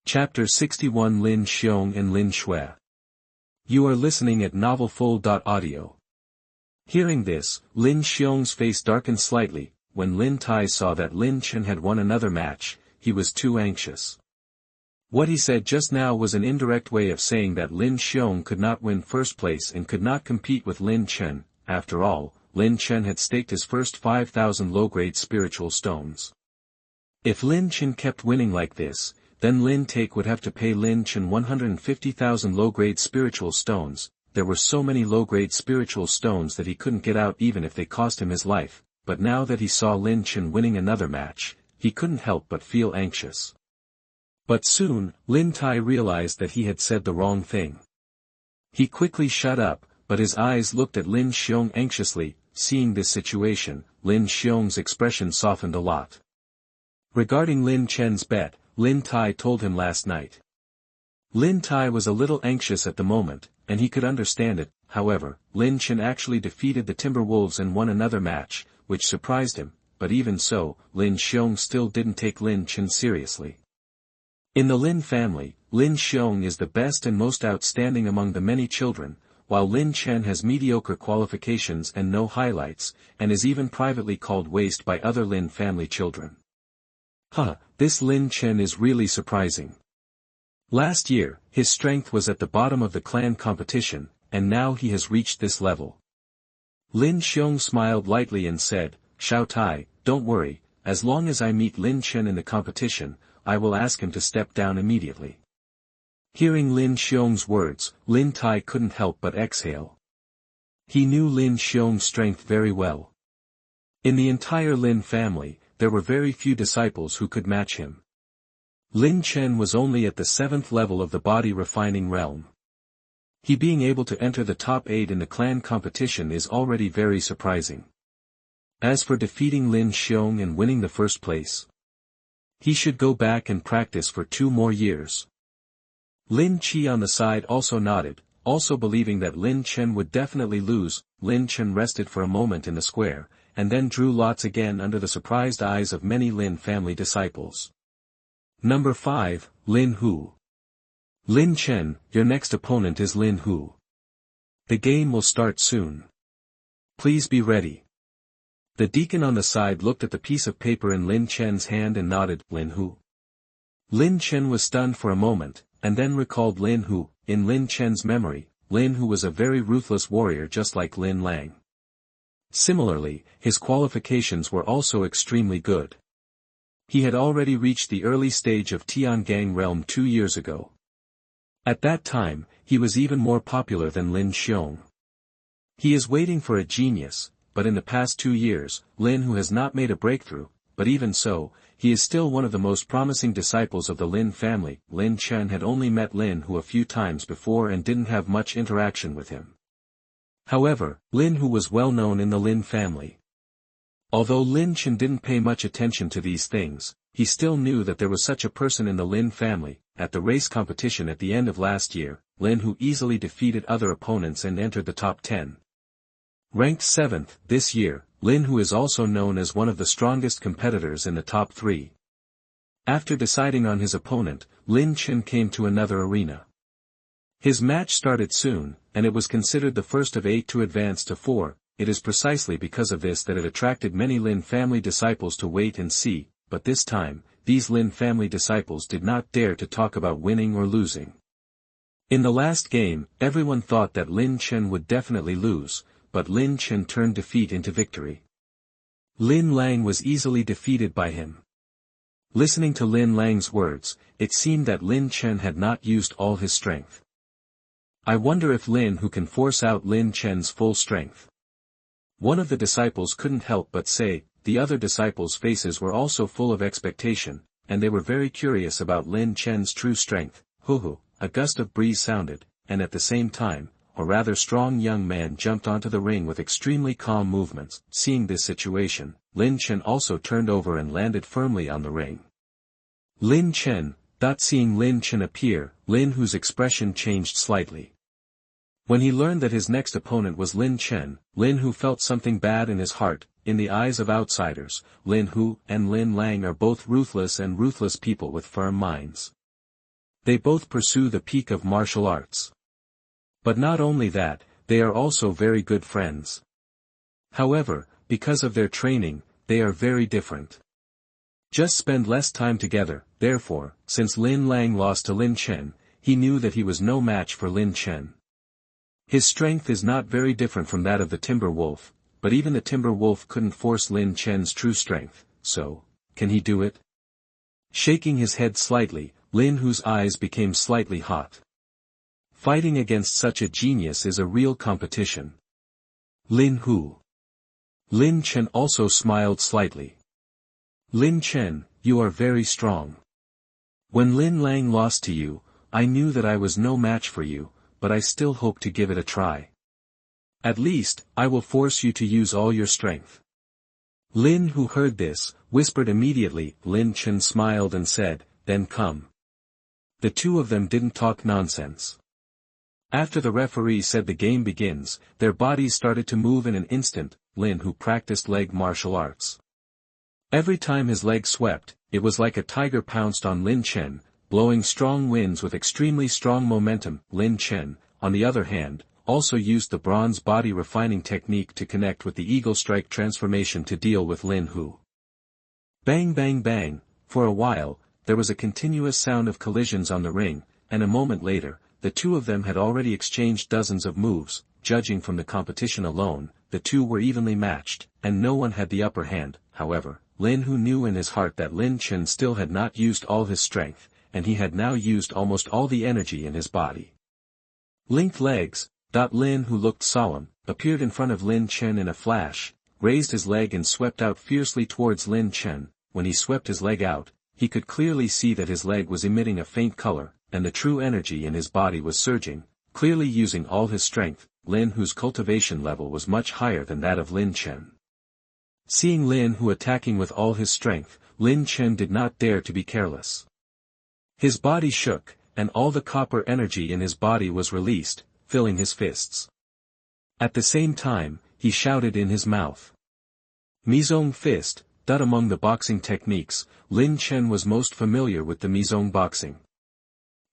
Chapter 61 Lin Xiong and Lin Shui. You are listening at novelfull.audio. Hearing this, Lin Xiong's face darkened slightly. When Lin Tai saw that Lin Chen had won another match, he was too anxious. What he said just now was an indirect way of saying that Lin Xiong could not win first place and could not compete with Lin Chen. After all, Lin Chen had staked his first 5,000 low-grade spiritual stones. If Lin Chen kept winning like this, then Lin Tai would have to pay Lin Chen 150,000 low-grade spiritual stones. There were so many low-grade spiritual stones that he couldn't get out even if they cost him his life, but now that he saw Lin Chen winning another match, he couldn't help but feel anxious. But soon, Lin Tai realized that he had said the wrong thing. He quickly shut up, but his eyes looked at Lin Xiong anxiously. Seeing this situation, Lin Xiong's expression softened a lot. Regarding Lin Chen's bet, Lin Tai told him last night. Lin Tai was a little anxious at the moment, and he could understand it. However, Lin Chen actually defeated the Timber Wolves and won another match, which surprised him, but even so, Lin Xiong still didn't take Lin Chen seriously. In the Lin family, Lin Xiong is the best and most outstanding among the many children, while Lin Chen has mediocre qualifications and no highlights, and is even privately called waste by other Lin family children. This Lin Chen is really surprising. Last year, his strength was at the bottom of the clan competition, and now he has reached this level. Lin Xiong smiled lightly and said, "Xiao Tai, don't worry, as long as I meet Lin Chen in the competition, I will ask him to step down immediately." Hearing Lin Xiong's words, Lin Tai couldn't help but exhale. He knew Lin Xiong's strength very well. In the entire Lin family, there were very few disciples who could match him. Lin Chen was only at the 7th level of the body refining realm. He being able to enter the top 8 in the clan competition is already very surprising. As for defeating Lin Xiong and winning the first place, he should go back and practice for 2 more years. Lin Chi on the side also nodded, also believing that Lin Chen would definitely lose. Lin Chen rested for a moment in the square, and then drew lots again under the surprised eyes of many Lin family disciples. Number 5, Lin Hu. Lin Chen, your next opponent is Lin Hu. The game will start soon. Please be ready. The deacon on the side looked at the piece of paper in Lin Chen's hand and nodded. Lin Hu. Lin Chen was stunned for a moment, and then recalled Lin Hu. In Lin Chen's memory, Lin Hu was a very ruthless warrior just like Lin Lang. Similarly, his qualifications were also extremely good. He had already reached the early stage of Tiangang realm 2 years ago. At that time, he was even more popular than Lin Xiong. He is waiting for a genius, but in the past 2 years, Lin Hu has not made a breakthrough, but even so, he is still one of the most promising disciples of the Lin family. Lin Chen had only met Lin Hu a few times before and didn't have much interaction with him. However, Lin Hu was well known in the Lin family. Although Lin Chen didn't pay much attention to these things, he still knew that there was such a person in the Lin family. At the race competition at the end of last year, Lin Hu easily defeated other opponents and entered the top 10. Ranked 7th, this year, Lin Hu is also known as one of the strongest competitors in the top 3. After deciding on his opponent, Lin Chen came to another arena. His match started soon, and it was considered the first of 8 to advance to 4. It is precisely because of this that it attracted many Lin family disciples to wait and see, but this time, these Lin family disciples did not dare to talk about winning or losing. In the last game, everyone thought that Lin Chen would definitely lose, but Lin Chen turned defeat into victory. Lin Lang was easily defeated by him. Listening to Lin Lang's words, it seemed that Lin Chen had not used all his strength. I wonder if Lin Hu can force out Lin Chen's full strength. One of the disciples couldn't help but say. The other disciples' faces were also full of expectation, and they were very curious about Lin Chen's true strength. Hoo-hoo, a gust of breeze sounded, and at the same time, a rather strong young man jumped onto the ring with extremely calm movements. Seeing this situation, Lin Chen also turned over and landed firmly on the ring. Lin Chen, seeing Lin Chen appear, Lin Hu's expression changed slightly. When he learned that his next opponent was Lin Chen, Lin Hu felt something bad in his heart. In the eyes of outsiders, Lin Hu and Lin Lang are both ruthless people with firm minds. They both pursue the peak of martial arts. But not only that, they are also very good friends. However, because of their training, they are very different. Just spend less time together. Therefore, since Lin Lang lost to Lin Chen, he knew that he was no match for Lin Chen. His strength is not very different from that of the timber wolf, but even the timber wolf couldn't force Lin Chen's true strength, so, can he do it? Shaking his head slightly, Lin Hu's eyes became slightly hot. Fighting against such a genius is a real competition. Lin Hu. Lin Chen also smiled slightly. Lin Chen, you are very strong. When Lin Lang lost to you, I knew that I was no match for you, but I still hope to give it a try. At least, I will force you to use all your strength. Lin Hu heard this, whispered immediately. Lin Chen smiled and said, then come. The two of them didn't talk nonsense. After the referee said the game begins, their bodies started to move in an instant. Lin Hu practiced leg martial arts. Every time his leg swept, it was like a tiger pounced on Lin Chen, blowing strong winds with extremely strong momentum. Lin Chen, on the other hand, also used the bronze body refining technique to connect with the eagle strike transformation to deal with Lin Hu. Bang bang bang, for a while, there was a continuous sound of collisions on the ring, and a moment later, the two of them had already exchanged dozens of moves. Judging from the competition alone, the two were evenly matched, and no one had the upper hand. However, Lin Hu knew in his heart that Lin Chen still had not used all his strength, and he had now used almost all the energy in his body. Linked legs. Lin Hu looked solemn, appeared in front of Lin Chen in a flash, raised his leg and swept out fiercely towards Lin Chen. When he swept his leg out, he could clearly see that his leg was emitting a faint color, and the true energy in his body was surging, clearly using all his strength. Lin Hu's cultivation level was much higher than that of Lin Chen. Seeing Lin Hu attacking with all his strength, Lin Chen did not dare to be careless. His body shook, and all the copper energy in his body was released, filling his fists. At the same time, he shouted in his mouth. Mizong fist. Among the boxing techniques, Lin Chen was most familiar with the Mizong boxing.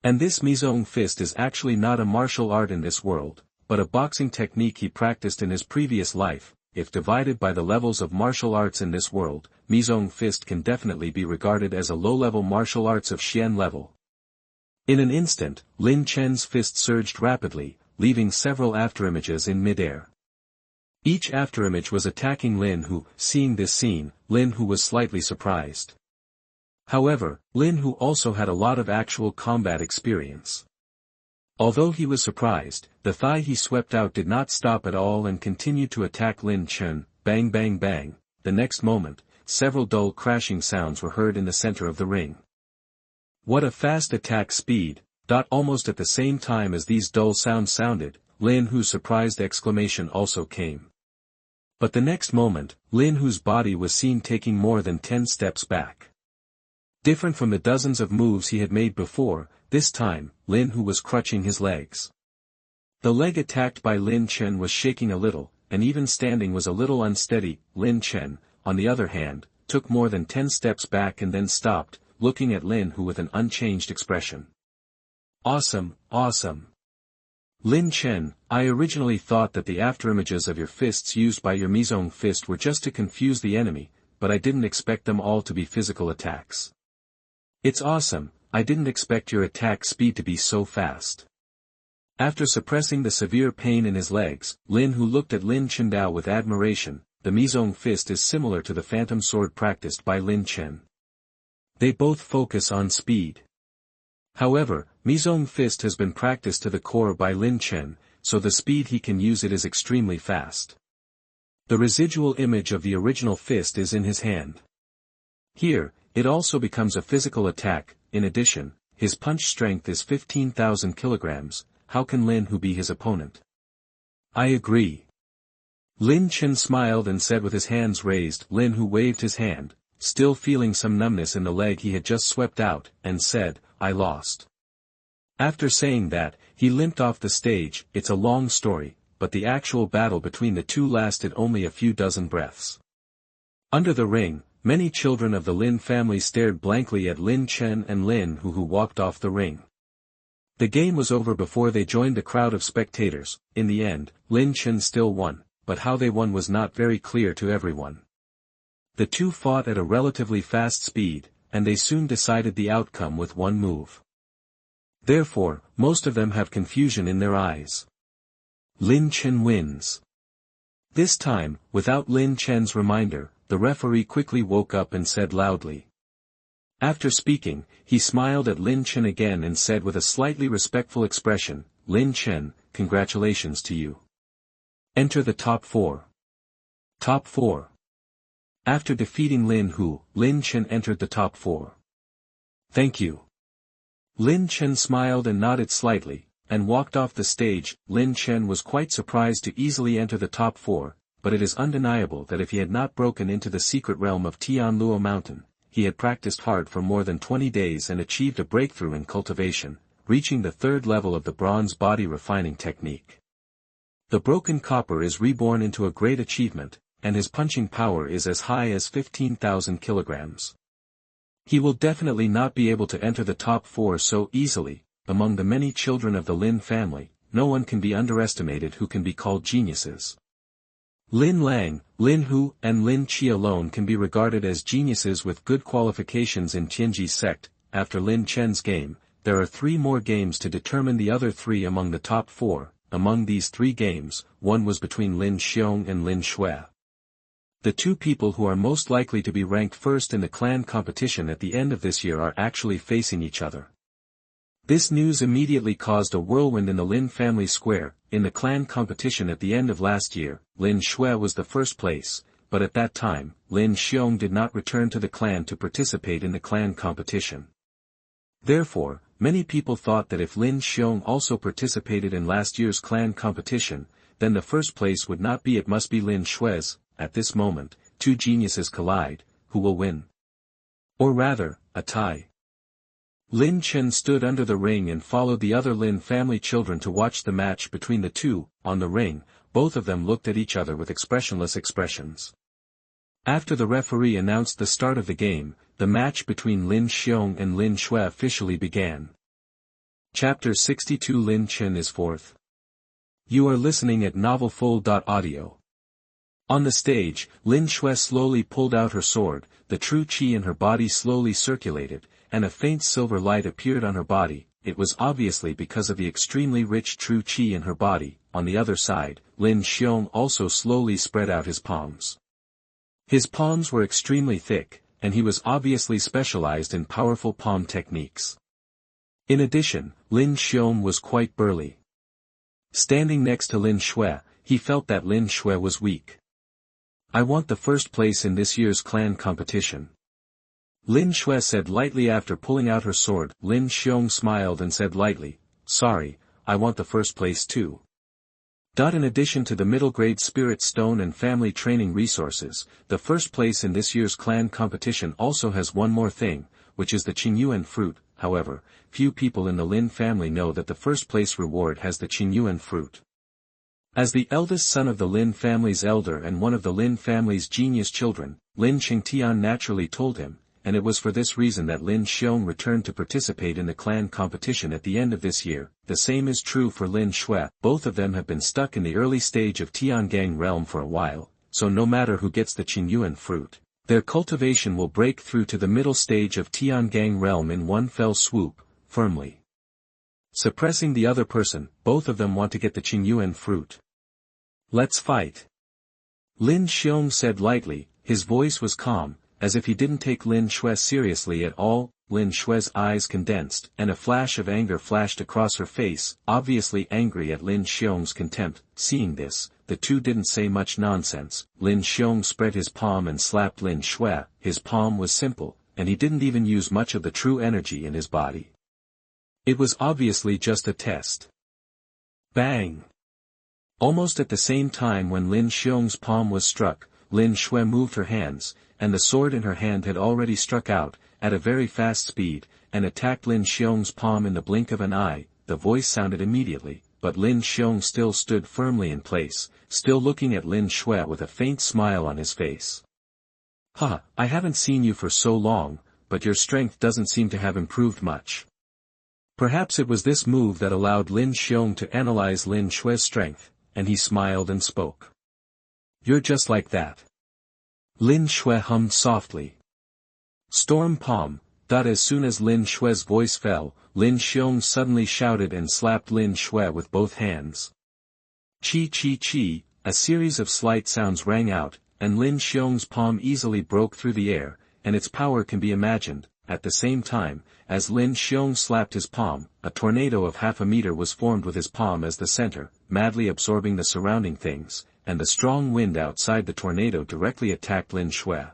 And this Mizong fist is actually not a martial art in this world, but a boxing technique he practiced in his previous life. If divided by the levels of martial arts in this world, Mizong fist can definitely be regarded as a low-level martial arts of Xian level. In an instant, Lin Chen's fist surged rapidly, leaving several afterimages in midair. Each afterimage was attacking Lin Hu. Seeing this scene, Lin Hu was slightly surprised. However, Lin Hu also had a lot of actual combat experience. Although he was surprised, the thigh he swept out did not stop at all and continued to attack Lin Chen. Bang bang bang. The next moment, several dull crashing sounds were heard in the center of the ring. What a fast attack speed! Almost at the same time as these dull sounds sounded, Lin Hu's surprised exclamation also came. But the next moment, Lin Hu's body was seen taking more than 10 steps back. Different from the dozens of moves he had made before, this time, Lin Hu was crutching his legs. The leg attacked by Lin Chen was shaking a little, and even standing was a little unsteady. Lin Chen, on the other hand, took more than 10 steps back and then stopped, looking at Lin Hu with an unchanged expression. Awesome, awesome. Lin Chen, I originally thought that the afterimages of your fists used by your Mizong fist were just to confuse the enemy, but I didn't expect them all to be physical attacks. It's awesome. I didn't expect your attack speed to be so fast. After suppressing the severe pain in his legs, Lin Hu looked at Lin Chendao with admiration. The Mizong fist is similar to the phantom sword practiced by Lin Chen. They both focus on speed. However, Mizong fist has been practiced to the core by Lin Chen, so the speed he can use it is extremely fast. The residual image of the original fist is in his hand. Here, it also becomes a physical attack. In addition, his punch strength is 15,000 kilograms. How can Lin Hu be his opponent? I agree. Lin Chen smiled and said with his hands raised. Lin Hu waved his hand, still feeling some numbness in the leg he had just swept out, and said, I lost. After saying that, he limped off the stage. It's a long story, but the actual battle between the two lasted only a few dozen breaths. Under the ring, many children of the Lin family stared blankly at Lin Chen and Lin Hu walked off the ring. The game was over before they joined the crowd of spectators. In the end, Lin Chen still won, but how they won was not very clear to everyone. The two fought at a relatively fast speed, and they soon decided the outcome with one move. Therefore, most of them have confusion in their eyes. Lin Chen wins. This time, without Lin Chen's reminder, the referee quickly woke up and said loudly. After speaking, he smiled at Lin Chen again and said with a slightly respectful expression, "Lin Chen, congratulations to you. Enter the top 4. Top 4. After defeating Lin Hu, Lin Chen entered the top 4. Thank you. Lin Chen smiled and nodded slightly, and walked off the stage. Lin Chen was quite surprised to easily enter the top 4, but it is undeniable that if he had not broken into the secret realm of Tianluo Mountain, he had practiced hard for more than 20 days and achieved a breakthrough in cultivation, reaching the 3rd level of the bronze body refining technique. The broken copper is reborn into a great achievement, and his punching power is as high as 15,000 kilograms. He will definitely not be able to enter the top 4 so easily. Among the many children of the Lin family, no one can be underestimated who can be called geniuses. Lin Lang, Lin Hu, and Lin Qi alone can be regarded as geniuses with good qualifications in Tianji Sect. After Lin Chen's game, there are 3 more games to determine the other 3 among the top 4. Among these 3 games, one was between Lin Xiong and Lin Xue. The 2 people who are most likely to be ranked first in the clan competition at the end of this year are actually facing each other. This news immediately caused a whirlwind in the Lin family square. In the clan competition at the end of last year, Lin Xue was the first place, but at that time, Lin Xiong did not return to the clan to participate in the clan competition. Therefore, many people thought that if Lin Xiong also participated in last year's clan competition, then the first place would not be, it must be Lin Xue's. At this moment, 2 geniuses collide. Who will win? Or rather, a tie. Lin Chen stood under the ring and followed the other Lin family children to watch the match between the 2. On the ring, both of them looked at each other with expressionless expressions. After the referee announced the start of the game, the match between Lin Xiong and Lin Xue officially began. Chapter 62 Lin Chen is 4th. You are listening at novelfull.audio. On the stage, Lin Xue slowly pulled out her sword, the true qi in her body slowly circulated, and a faint silver light appeared on her body. It was obviously because of the extremely rich true qi in her body. On the other side, Lin Xiong also slowly spread out his palms. His palms were extremely thick, and he was obviously specialized in powerful palm techniques. In addition, Lin Xiong was quite burly. Standing next to Lin Xue, he felt that Lin Xue was weak. I want the first place in this year's clan competition. Lin Xue said lightly after pulling out her sword. Lin Xiong smiled and said lightly, sorry, I want the first place too. In addition to the middle grade spirit stone and family training resources, the first place in this year's clan competition also has one more thing, which is the Qingyuan fruit. However, few people in the Lin family know that the first place reward has the Qingyuan fruit. As the eldest son of the Lin family's elder and one of the Lin family's genius children, Lin Qingtian naturally told him, and it was for this reason that Lin Xiong returned to participate in the clan competition at the end of this year. The same is true for Lin Xue. Both of them have been stuck in the early stage of Tiangang realm for a while, so no matter who gets the Qingyuan fruit, their cultivation will break through to the middle stage of Tiangang realm in one fell swoop, firmly suppressing the other person. Both of them want to get the Qingyuan fruit. Let's fight. Lin Xiong said lightly. His voice was calm, as if he didn't take Lin Xue seriously at all. Lin Xue's eyes condensed, and a flash of anger flashed across her face, obviously angry at Lin Xiong's contempt. Seeing this, the 2 didn't say much nonsense. Lin Xiong spread his palm and slapped Lin Xue. His palm was simple, and he didn't even use much of the true energy in his body. It was obviously just a test. Bang! Almost at the same time when Lin Xiong's palm was struck, Lin Xue moved her hands, and the sword in her hand had already struck out, at a very fast speed, and attacked Lin Xiong's palm in the blink of an eye. The voice sounded immediately, but Lin Xiong still stood firmly in place, still looking at Lin Xue with a faint smile on his face. Ha, I haven't seen you for so long, but your strength doesn't seem to have improved much. Perhaps it was this move that allowed Lin Xiong to analyze Lin Xue's strength, and he smiled and spoke. "You're just like that." Lin Xue hummed softly. "Storm Palm." As soon as Lin Xue's voice fell, Lin Xiong suddenly shouted and slapped Lin Xue with both hands. Chi chi chi, a series of slight sounds rang out, and Lin Xiong's palm easily broke through the air, and its power can be imagined. At the same time, as Lin Xiong slapped his palm, a tornado of half a meter was formed with his palm as the center, madly absorbing the surrounding things, and the strong wind outside the tornado directly attacked Lin Xue.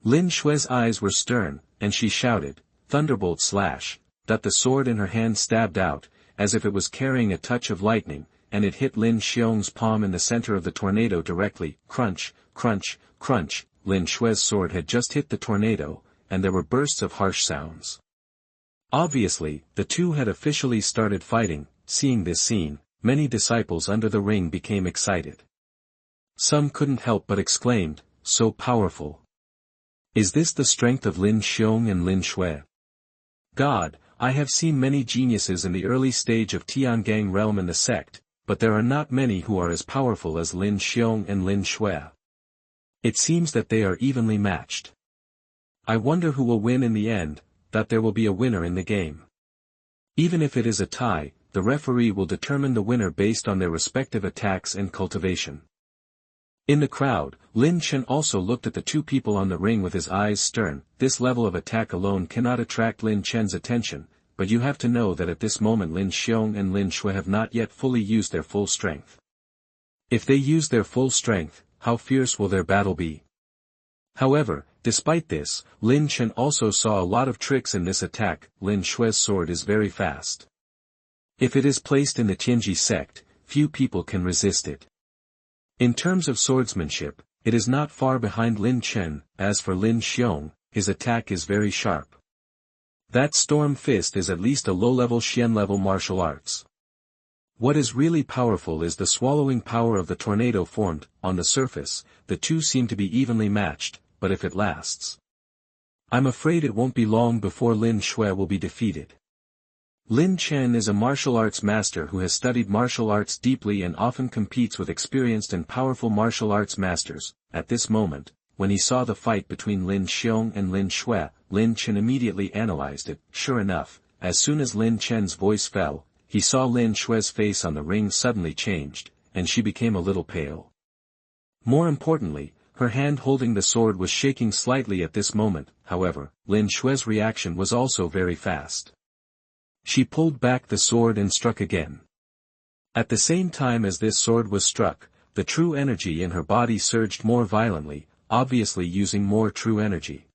Lin Xue's eyes were stern, and she shouted, "Thunderbolt slash!" The sword in her hand stabbed out, as if it was carrying a touch of lightning, and it hit Lin Xiong's palm in the center of the tornado directly. Crunch, crunch, crunch. Lin Xue's sword had just hit the tornado, and there were bursts of harsh sounds. Obviously, the two had officially started fighting. Seeing this scene, many disciples under the ring became excited. Some couldn't help but exclaimed, "So powerful! Is this the strength of Lin Xiong and Lin Xue? God, I have seen many geniuses in the early stage of Tiangang realm in the sect, but there are not many who are as powerful as Lin Xiong and Lin Xue. It seems that they are evenly matched. I wonder who will win in the end, that there will be a winner in the game. Even if it is a tie, the referee will determine the winner based on their respective attacks and cultivation." In the crowd, Lin Chen also looked at the two people on the ring with his eyes stern. This level of attack alone cannot attract Lin Chen's attention, but you have to know that at this moment Lin Xiong and Lin Xue have not yet fully used their full strength. If they use their full strength, how fierce will their battle be? However, despite this, Lin Chen also saw a lot of tricks in this attack. Lin Xue's sword is very fast. If it is placed in the Tianji Sect, few people can resist it. In terms of swordsmanship, it is not far behind Lin Chen. As for Lin Xiong, his attack is very sharp. That storm fist is at least a low-level Xian-level martial arts. What is really powerful is the swallowing power of the tornado formed. On the surface, the two seem to be evenly matched, but if it lasts, I'm afraid it won't be long before Lin Xue will be defeated. Lin Chen is a martial arts master who has studied martial arts deeply and often competes with experienced and powerful martial arts masters. At this moment, when he saw the fight between Lin Xiong and Lin Xue, Lin Chen immediately analyzed it. Sure enough, as soon as Lin Chen's voice fell, he saw Lin Xue's face on the ring suddenly changed, and she became a little pale. More importantly, her hand holding the sword was shaking slightly at this moment. However, Lin Xue's reaction was also very fast. She pulled back the sword and struck again. At the same time as this sword was struck, the true energy in her body surged more violently, obviously using more true energy.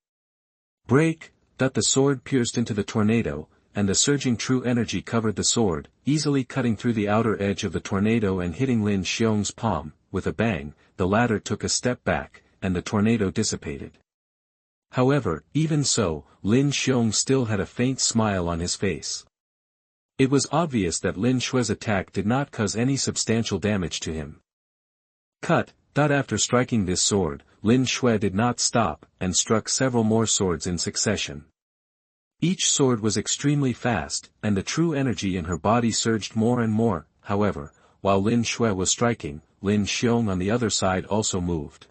Break! The sword pierced into the tornado, and the surging true energy covered the sword, easily cutting through the outer edge of the tornado and hitting Lin Xiong's palm. With a bang, the latter took a step back, and the tornado dissipated. However, even so, Lin Xiong still had a faint smile on his face. It was obvious that Lin Xue's attack did not cause any substantial damage to him. Cut! After striking this sword, Lin Xue did not stop, and struck several more swords in succession. Each sword was extremely fast, and the true energy in her body surged more and more. However, while Lin Xue was striking, Lin Xiong on the other side also moved.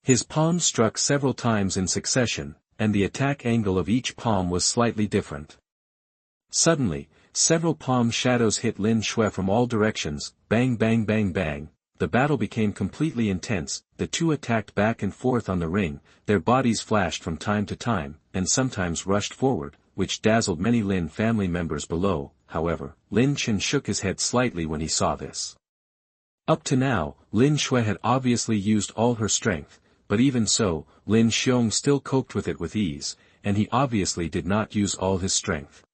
His palms struck several times in succession, and the attack angle of each palm was slightly different. Suddenly, several palm shadows hit Lin Xue from all directions. Bang bang bang bang. The battle became completely intense. The two attacked back and forth on the ring, their bodies flashed from time to time, and sometimes rushed forward, which dazzled many Lin family members below. However, Lin Chen shook his head slightly when he saw this. Up to now, Lin Xue had obviously used all her strength, but even so, Lin Xiong still coped with it with ease, and he obviously did not use all his strength.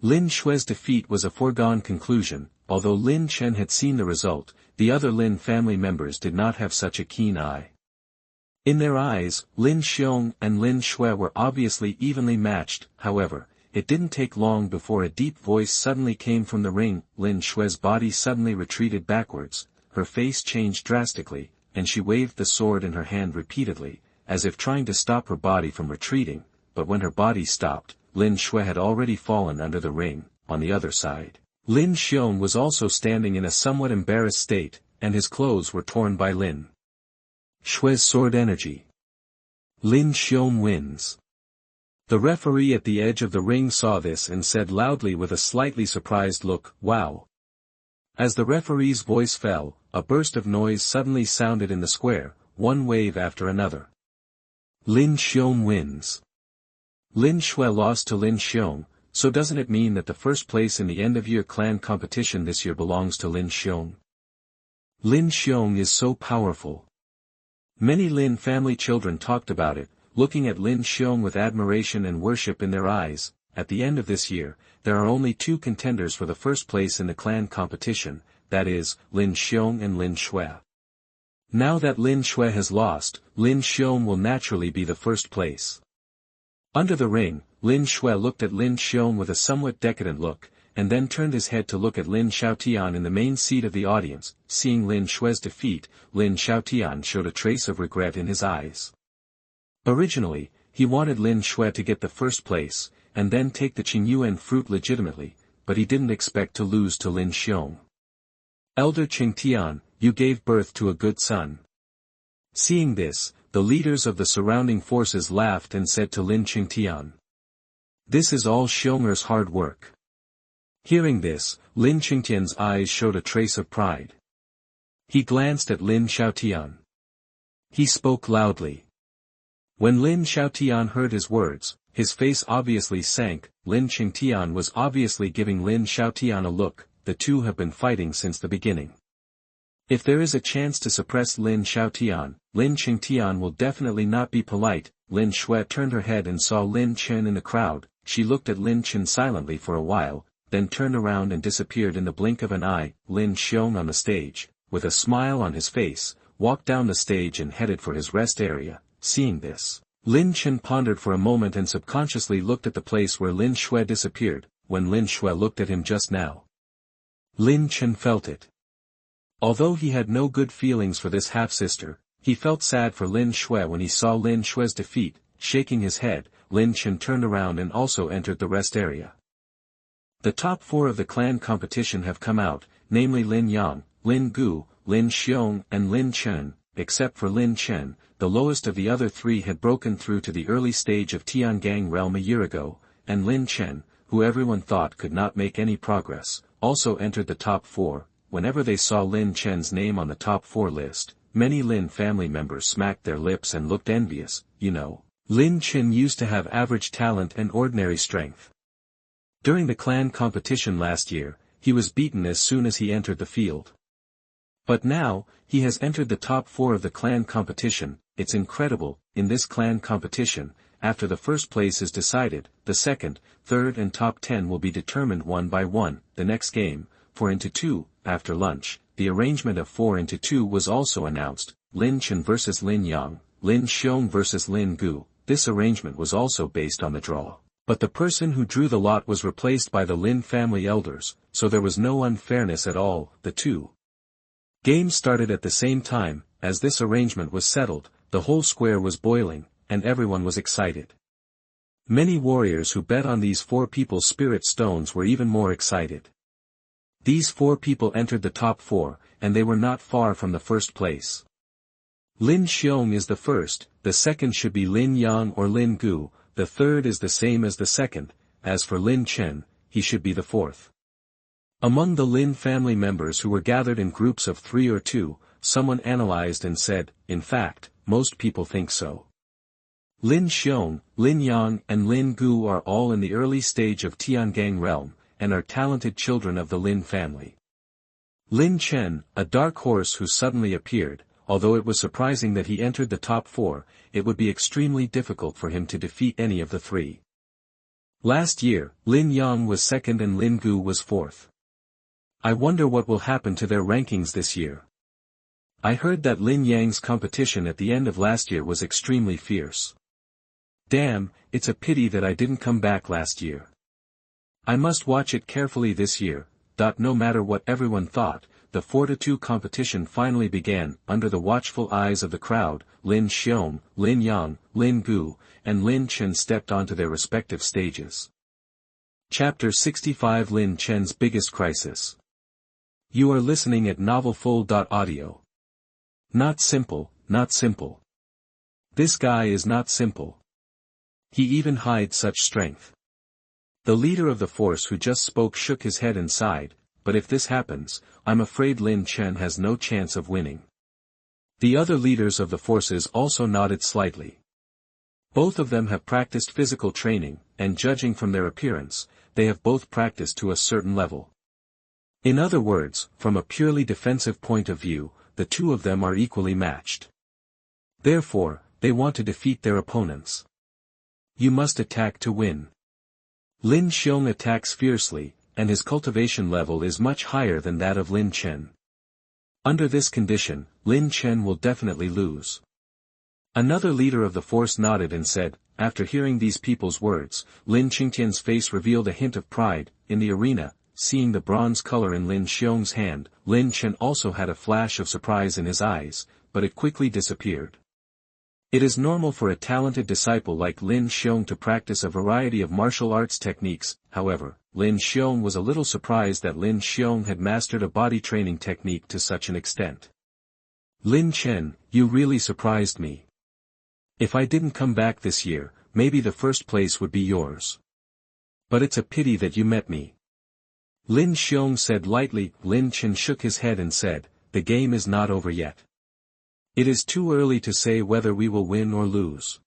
Lin Xue's defeat was a foregone conclusion. Although Lin Chen had seen the result, the other Lin family members did not have such a keen eye. In their eyes, Lin Xiong and Lin Xue were obviously evenly matched. However, it didn't take long before a deep voice suddenly came from the ring. Lin Xue's body suddenly retreated backwards, her face changed drastically, and she waved the sword in her hand repeatedly, as if trying to stop her body from retreating, but when her body stopped, Lin Shui had already fallen under the ring. On the other side, Lin Xiong was also standing in a somewhat embarrassed state, and his clothes were torn by Lin Shui's sword energy. Lin Xiong wins. The referee at the edge of the ring saw this and said loudly with a slightly surprised look, "Wow." As the referee's voice fell, a burst of noise suddenly sounded in the square, one wave after another. Lin Xiong wins. Lin Shui lost to Lin Xiong, so doesn't it mean that the first place in the end-of-year clan competition this year belongs to Lin Xiong? Lin Xiong is so powerful. Many Lin family children talked about it, looking at Lin Xiong with admiration and worship in their eyes. At the end of this year, there are only two contenders for the first place in the clan competition, that is, Lin Xiong and Lin Shui. Now that Lin Shui has lost, Lin Xiong will naturally be the first place. Under the ring, Lin Shui looked at Lin Xiong with a somewhat decadent look, and then turned his head to look at Lin Xiaotian in the main seat of the audience. Seeing Lin Shui's defeat, Lin Xiaotian showed a trace of regret in his eyes. Originally, he wanted Lin Shui to get the first place, and then take the Qingyuan fruit legitimately, but he didn't expect to lose to Lin Xiong. "Elder Qingtian, you gave birth to a good son." Seeing this, the leaders of the surrounding forces laughed and said to Lin Qingtian, "This is all Xiong'er's hard work." Hearing this, Lin Qingtian's eyes showed a trace of pride. He glanced at Lin Xiaotian. He spoke loudly. When Lin Xiaotian heard his words, his face obviously sank. Lin Qingtian was obviously giving Lin Xiaotian a look. The two have been fighting since the beginning. If there is a chance to suppress Lin Xiaotian, Lin Qingtian will definitely not be polite. Lin Shui turned her head and saw Lin Chen in the crowd. She looked at Lin Chen silently for a while, then turned around and disappeared in the blink of an eye. Lin Xiong on the stage, with a smile on his face, walked down the stage and headed for his rest area. Seeing this, Lin Chen pondered for a moment and subconsciously looked at the place where Lin Shui disappeared. When Lin Shui looked at him just now, Lin Chen felt it. Although he had no good feelings for this half-sister, he felt sad for Lin Shui when he saw Lin Shui's defeat. Shaking his head, Lin Chen turned around and also entered the rest area. The top four of the clan competition have come out, namely Lin Yang, Lin Gu, Lin Xiong and Lin Chen. Except for Lin Chen, the lowest of the other three had broken through to the early stage of Tiangang realm a year ago, and Lin Chen, who everyone thought could not make any progress, also entered the top four. Whenever they saw Lin Chen's name on the top four list, many Lin family members smacked their lips and looked envious. Lin Chen used to have average talent and ordinary strength. During the clan competition last year, he was beaten as soon as he entered the field. But now, he has entered the top four of the clan competition. It's incredible. In this clan competition, after the first place is decided, the second, third and top 10 will be determined one by one. The next game, 4-2, after lunch, the arrangement of 4-2 was also announced. Lin Chen vs Lin Yang, Lin Xiong vs Lin Gu. This arrangement was also based on the draw. But the person who drew the lot was replaced by the Lin family elders, so there was no unfairness at all. The two games started at the same time. As this arrangement was settled, the whole square was boiling, and everyone was excited. Many warriors who bet on these four people's spirit stones were even more excited. These four people entered the top four, and they were not far from the first place. Lin Xiong is the first, the second should be Lin Yang or Lin Gu, the third is the same as the second. As for Lin Chen, he should be the fourth. Among the Lin family members who were gathered in groups of 3 or 2, someone analyzed and said, in fact, most people think so. Lin Xiong, Lin Yang and Lin Gu are all in the early stage of Tiangang realm, and are talented children of the Lin family. Lin Chen, a dark horse who suddenly appeared, although it was surprising that he entered the top 4, it would be extremely difficult for him to defeat any of the 3. Last year, Lin Yang was second and Lin Gu was fourth. I wonder what will happen to their rankings this year. I heard that Lin Yang's competition at the end of last year was extremely fierce. Damn, it's a pity that I didn't come back last year. I must watch it carefully this year. No matter what everyone thought, the fortitude competition finally began. Under the watchful eyes of the crowd, Lin Xiong, Lin Yang, Lin Gu, and Lin Chen stepped onto their respective stages. Chapter 65 Lin Chen's Biggest Crisis. You are listening at novelfull.audio. Not simple, not simple. This guy is not simple. He even hides such strength. The leader of the force who just spoke shook his head and sighed, but if this happens, I'm afraid Lin Chen has no chance of winning. The other leaders of the forces also nodded slightly. Both of them have practiced physical training, and judging from their appearance, they have both practiced to a certain level. In other words, from a purely defensive point of view, the two of them are equally matched. Therefore, they want to defeat their opponents. You must attack to win. Lin Xiong attacks fiercely, and his cultivation level is much higher than that of Lin Chen. Under this condition, Lin Chen will definitely lose. Another leader of the force nodded and said, after hearing these people's words, Lin Qingtian's face revealed a hint of pride. In the arena, seeing the bronze color in Lin Xiong's hand, Lin Chen also had a flash of surprise in his eyes, but it quickly disappeared. It is normal for a talented disciple like Lin Xiong to practice a variety of martial arts techniques. However, Lin Xiong was a little surprised that Lin Xiong had mastered a body training technique to such an extent. Lin Chen, you really surprised me. If I didn't come back this year, maybe the first place would be yours. But it's a pity that you met me. Lin Xiong said lightly. Lin Chen shook his head and said, the game is not over yet. It is too early to say whether we will win or lose.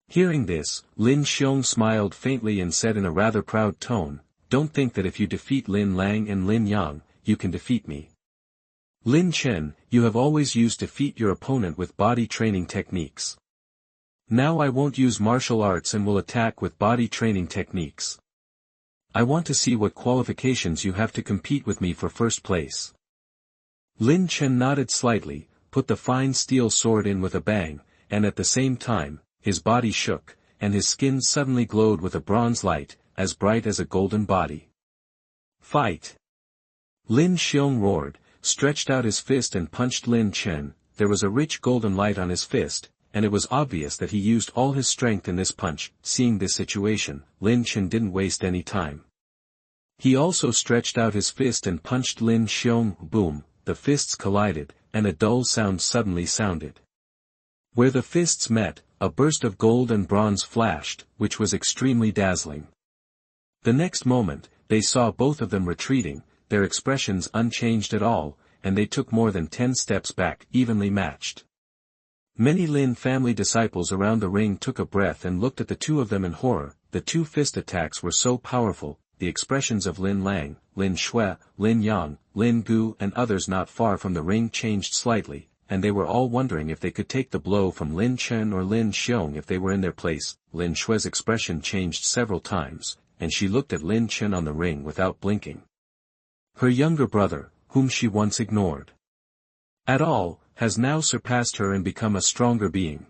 Hearing this, Lin Xiong smiled faintly and said in a rather proud tone, don't think that if you defeat Lin Lang and Lin Yang, you can defeat me. Lin Chen, you have always used to defeat your opponent with body training techniques. Now I won't use martial arts and will attack with body training techniques. I want to see what qualifications you have to compete with me for first place. Lin Chen nodded slightly, put the fine steel sword in with a bang, and at the same time, his body shook, and his skin suddenly glowed with a bronze light, as bright as a golden body. Fight! Lin Xiong roared, stretched out his fist and punched Lin Chen. There was a rich golden light on his fist, and it was obvious that he used all his strength in this punch. Seeing this situation, Lin Chen didn't waste any time. He also stretched out his fist and punched Lin Xiong. Boom, the fists collided, and a dull sound suddenly sounded. Where the fists met, a burst of gold and bronze flashed, which was extremely dazzling. The next moment, they saw both of them retreating, their expressions unchanged at all, and they took more than 10 steps back, evenly matched. Many Lin family disciples around the ring took a breath and looked at the two of them in horror. The two fist attacks were so powerful. The expressions of Lin Lang, Lin Shui, Lin Yang, Lin Gu and others not far from the ring changed slightly, and they were all wondering if they could take the blow from Lin Chen or Lin Xiong if they were in their place. Lin Shui's expression changed several times, and she looked at Lin Chen on the ring without blinking. Her younger brother, whom she once ignored at all, has now surpassed her and become a stronger being.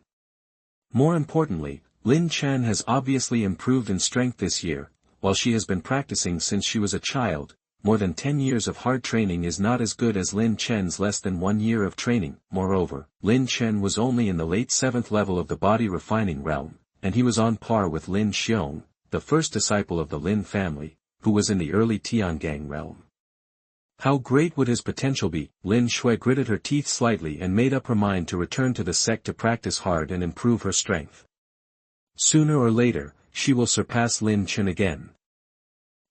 More importantly, Lin Chen has obviously improved in strength this year. While she has been practicing since she was a child, more than 10 years of hard training is not as good as Lin Chen's less than 1 year of training. Moreover, Lin Chen was only in the late 7th level of the body refining realm, and he was on par with Lin Xiong, the first disciple of the Lin family, who was in the early Tiangang realm. How great would his potential be? Lin Shui gritted her teeth slightly and made up her mind to return to the sect to practice hard and improve her strength. Sooner or later, she will surpass Lin Chen again.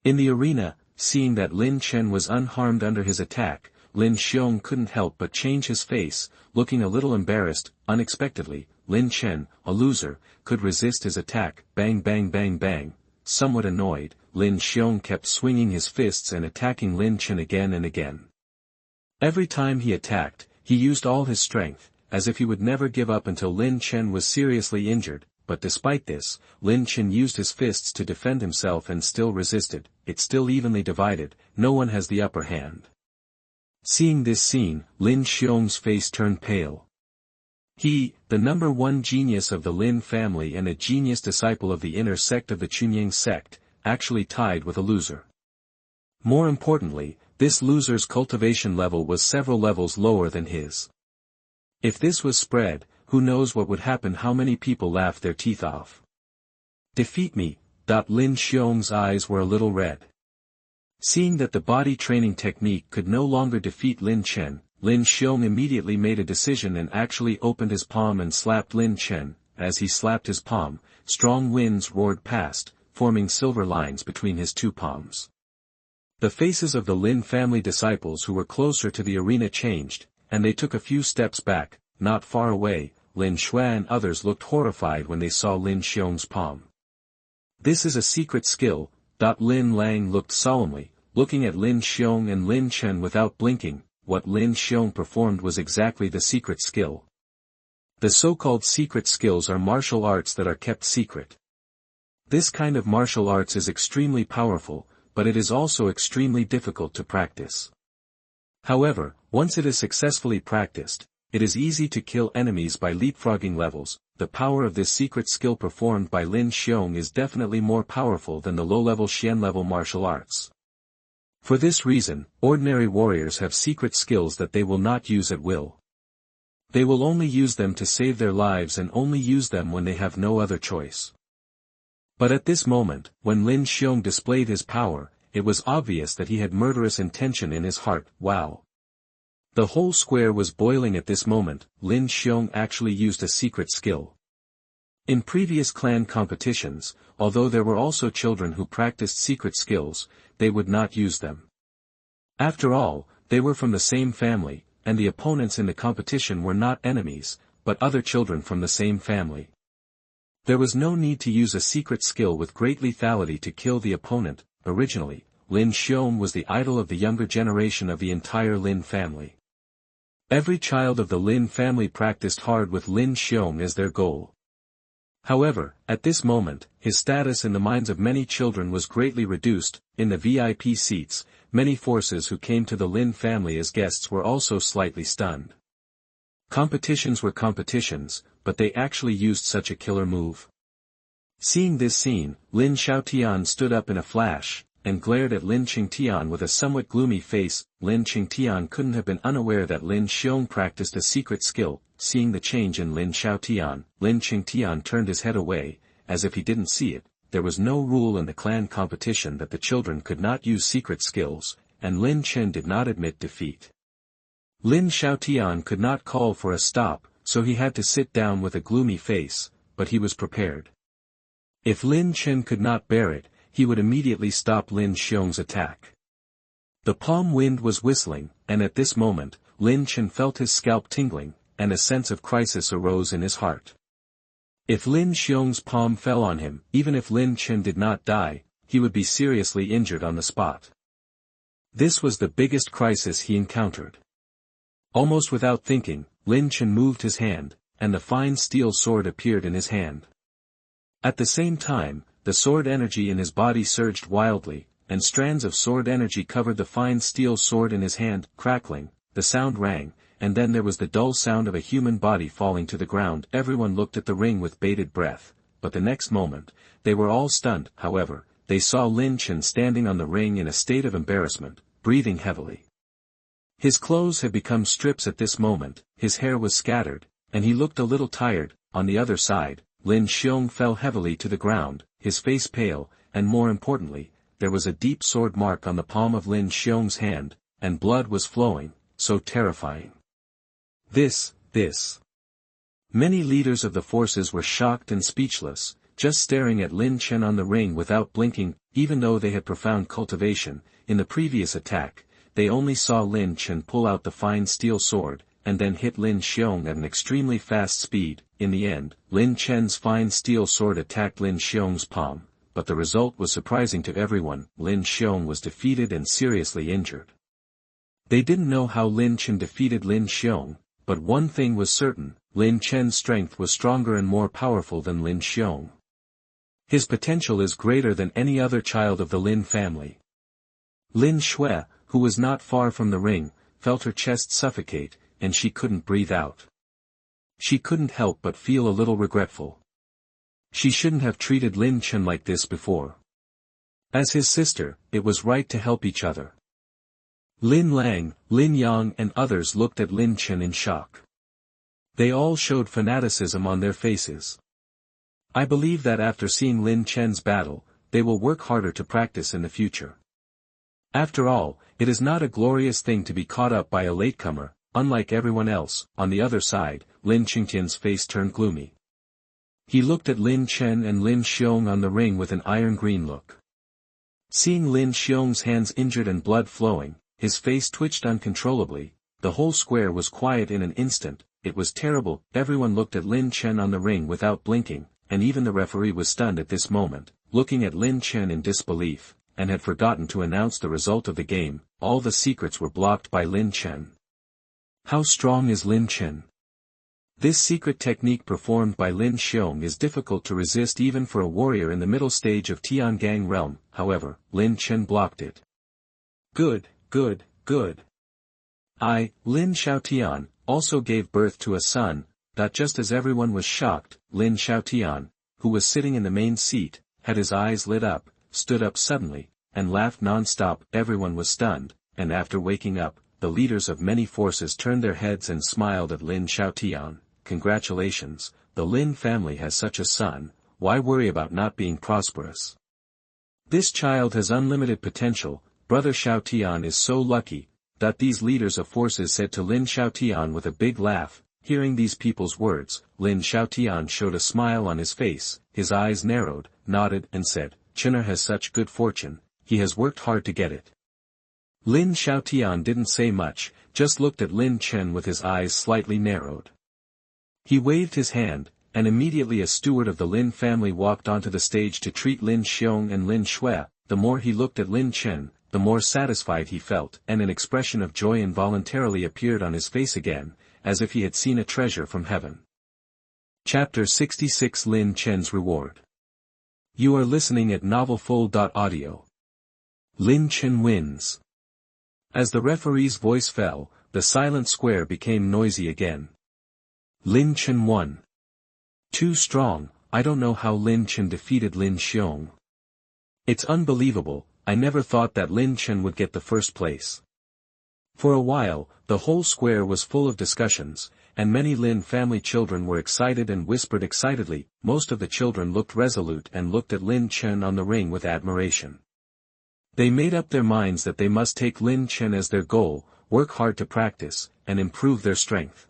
In the arena, seeing that Lin Chen was unharmed under his attack, Lin Xiong couldn't help but change his face, looking a little embarrassed. Unexpectedly, Lin Chen, a loser, could resist his attack. Bang bang bang bang. Somewhat annoyed, Lin Xiong kept swinging his fists and attacking Lin Chen again and again. Every time he attacked, he used all his strength, as if he would never give up until Lin Chen was seriously injured. But despite this, Lin Chen used his fists to defend himself and still resisted. It's still evenly divided, no one has the upper hand. Seeing this scene, Lin Xiong's face turned pale. He, the number one genius of the Lin family and a genius disciple of the inner sect of the Tianling Sect, actually tied with a loser. More importantly, this loser's cultivation level was several levels lower than his. If this was spread, who knows what would happen? How many people laughed their teeth off. Defeat me. Lin Xiong's eyes were a little red. Seeing that the body training technique could no longer defeat Lin Chen, Lin Xiong immediately made a decision and actually opened his palm and slapped Lin Chen. As he slapped his palm, strong winds roared past, forming silver lines between his two palms. The faces of the Lin family disciples who were closer to the arena changed, and they took a few steps back. Not far away, Lin Shui and others looked horrified when they saw Lin Xiong's palm. This is a secret skill. Lin Lang looked solemnly, looking at Lin Xiong and Lin Chen without blinking. What Lin Xiong performed was exactly the secret skill. The so-called secret skills are martial arts that are kept secret. This kind of martial arts is extremely powerful, but it is also extremely difficult to practice. However, once it is successfully practiced, it is easy to kill enemies by leapfrogging levels. The power of this secret skill performed by Lin Xiong is definitely more powerful than the low-level Xian-level martial arts. For this reason, ordinary warriors have secret skills that they will not use at will. They will only use them to save their lives and only use them when they have no other choice. But at this moment, when Lin Xiong displayed his power, it was obvious that he had murderous intention in his heart. Wow! The whole square was boiling at this moment. Lin Xiong actually used a secret skill. In previous clan competitions, although there were also children who practiced secret skills, they would not use them. After all, they were from the same family, and the opponents in the competition were not enemies, but other children from the same family. There was no need to use a secret skill with great lethality to kill the opponent. Originally, Lin Xiong was the idol of the younger generation of the entire Lin family. Every child of the Lin family practiced hard with Lin Xiong as their goal. However, at this moment, his status in the minds of many children was greatly reduced. In the VIP seats, many forces who came to the Lin family as guests were also slightly stunned. Competitions were competitions, but they actually used such a killer move. Seeing this scene, Lin Xiaotian stood up in a flash, and glared at Lin Qingtian with a somewhat gloomy face. Lin Qingtian couldn't have been unaware that Lin Xiong practiced a secret skill. Seeing the change in Lin Xiaotian, Lin Qingtian turned his head away, as if he didn't see it. There was no rule in the clan competition that the children could not use secret skills, and Lin Chen did not admit defeat. Lin Xiaotian could not call for a stop, so he had to sit down with a gloomy face, but he was prepared. If Lin Chen could not bear it, he would immediately stop Lin Xiong's attack. The palm wind was whistling, and at this moment, Lin Chen felt his scalp tingling, and a sense of crisis arose in his heart. If Lin Xiong's palm fell on him, even if Lin Chen did not die, he would be seriously injured on the spot. This was the biggest crisis he encountered. Almost without thinking, Lin Chen moved his hand, and the fine steel sword appeared in his hand. At the same time, the sword energy in his body surged wildly, and strands of sword energy covered the fine steel sword in his hand. Crackling, the sound rang, and then there was the dull sound of a human body falling to the ground. Everyone looked at the ring with bated breath, but the next moment, they were all stunned. However, they saw Lin Chen standing on the ring in a state of embarrassment, breathing heavily. His clothes had become strips at this moment, his hair was scattered, and he looked a little tired. On the other side, Lin Xiong fell heavily to the ground, his face pale, and more importantly, there was a deep sword mark on the palm of Lin Xiong's hand, and blood was flowing, so terrifying. This. Many leaders of the forces were shocked and speechless, just staring at Lin Chen on the ring without blinking. Even though they had profound cultivation, in the previous attack, they only saw Lin Chen pull out the fine steel sword, and then hit Lin Xiong at an extremely fast speed. In the end, Lin Chen's fine steel sword attacked Lin Xiong's palm, but the result was surprising to everyone. Lin Xiong was defeated and seriously injured. They didn't know how Lin Chen defeated Lin Xiong, but one thing was certain, Lin Chen's strength was stronger and more powerful than Lin Xiong. His potential is greater than any other child of the Lin family. Lin Shui, who was not far from the ring, felt her chest suffocate, and she couldn't breathe out. She couldn't help but feel a little regretful. She shouldn't have treated Lin Chen like this before. As his sister, it was right to help each other. Lin Lang, Lin Yang and others looked at Lin Chen in shock. They all showed fanaticism on their faces. I believe that after seeing Lin Chen's battle, they will work harder to practice in the future. After all, it is not a glorious thing to be caught up by a latecomer, unlike everyone else. On the other side, Lin Qingtian's face turned gloomy. He looked at Lin Chen and Lin Xiong on the ring with an iron-green look. Seeing Lin Xiong's hands injured and blood flowing, his face twitched uncontrollably. The whole square was quiet in an instant. It was terrible. Everyone looked at Lin Chen on the ring without blinking, and even the referee was stunned at this moment, looking at Lin Chen in disbelief, and had forgotten to announce the result of the game. All the secrets were blocked by Lin Chen. How strong is Lin Chen? This secret technique performed by Lin Xiong is difficult to resist even for a warrior in the middle stage of Tiangang realm. However, Lin Chen blocked it. Good, good, good. I, Lin Xiaotian, also gave birth to a son. That just as everyone was shocked, Lin Xiaotian, who was sitting in the main seat, had his eyes lit up, stood up suddenly, and laughed non-stop. Everyone was stunned, and after waking up, the leaders of many forces turned their heads and smiled at Lin Xiaotian. Congratulations, the Lin family has such a son. Why worry about not being prosperous? This child has unlimited potential. Brother Xiaotian is so lucky, that these leaders of forces said to Lin Xiaotian with a big laugh. Hearing these people's words, Lin Xiaotian showed a smile on his face, his eyes narrowed, nodded and said, Chen'er has such good fortune, he has worked hard to get it. Lin Xiaotian didn't say much, just looked at Lin Chen with his eyes slightly narrowed. He waved his hand, and immediately a steward of the Lin family walked onto the stage to treat Lin Xiong and Lin Shui. The more he looked at Lin Chen, the more satisfied he felt, and an expression of joy involuntarily appeared on his face again, as if he had seen a treasure from heaven. Chapter 66 Lin Chen's Reward. You are listening at novelfull.audio. Lin Chen wins. As the referee's voice fell, the silent square became noisy again. Lin Chen won. Too strong. I don't know how Lin Chen defeated Lin Xiong. It's unbelievable. I never thought that Lin Chen would get the first place. For a while, the whole square was full of discussions, and many Lin family children were excited and whispered excitedly. Most of the children looked resolute and looked at Lin Chen on the ring with admiration. They made up their minds that they must take Lin Chen as their goal, work hard to practice, and improve their strength.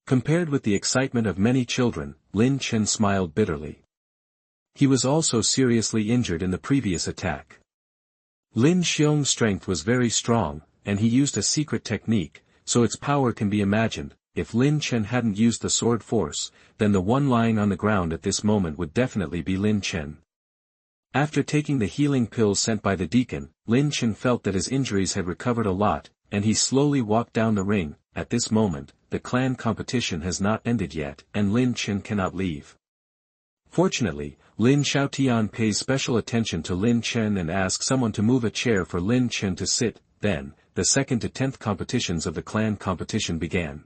Compared with the excitement of many children, Lin Chen smiled bitterly. He was also seriously injured in the previous attack. Lin Xiong's strength was very strong, and he used a secret technique, so its power can be imagined. If Lin Chen hadn't used the sword force, then the one lying on the ground at this moment would definitely be Lin Chen. After taking the healing pills sent by the deacon, Lin Chen felt that his injuries had recovered a lot, and he slowly walked down the ring. At this moment, the clan competition has not ended yet, and Lin Chen cannot leave. Fortunately, Lin Xiaotian pays special attention to Lin Chen and asks someone to move a chair for Lin Chen to sit. Then, the 2nd to 10th competitions of the clan competition began.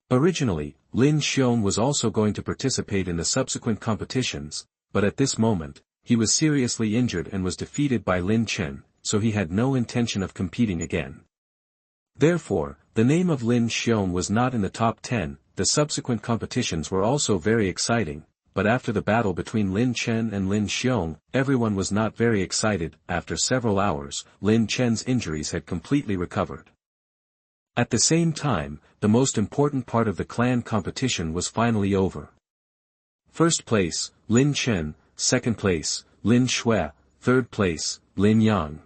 Originally, Lin Xiong was also going to participate in the subsequent competitions, but at this moment, he was seriously injured and was defeated by Lin Chen, so he had no intention of competing again. Therefore, the name of Lin Xiong was not in the top 10. The subsequent competitions were also very exciting, but after the battle between Lin Chen and Lin Xiong, everyone was not very excited. After several hours, Lin Chen's injuries had completely recovered. At the same time, the most important part of the clan competition was finally over. First place, Lin Chen. Second place, Lin Shui. Third place, Lin Yang.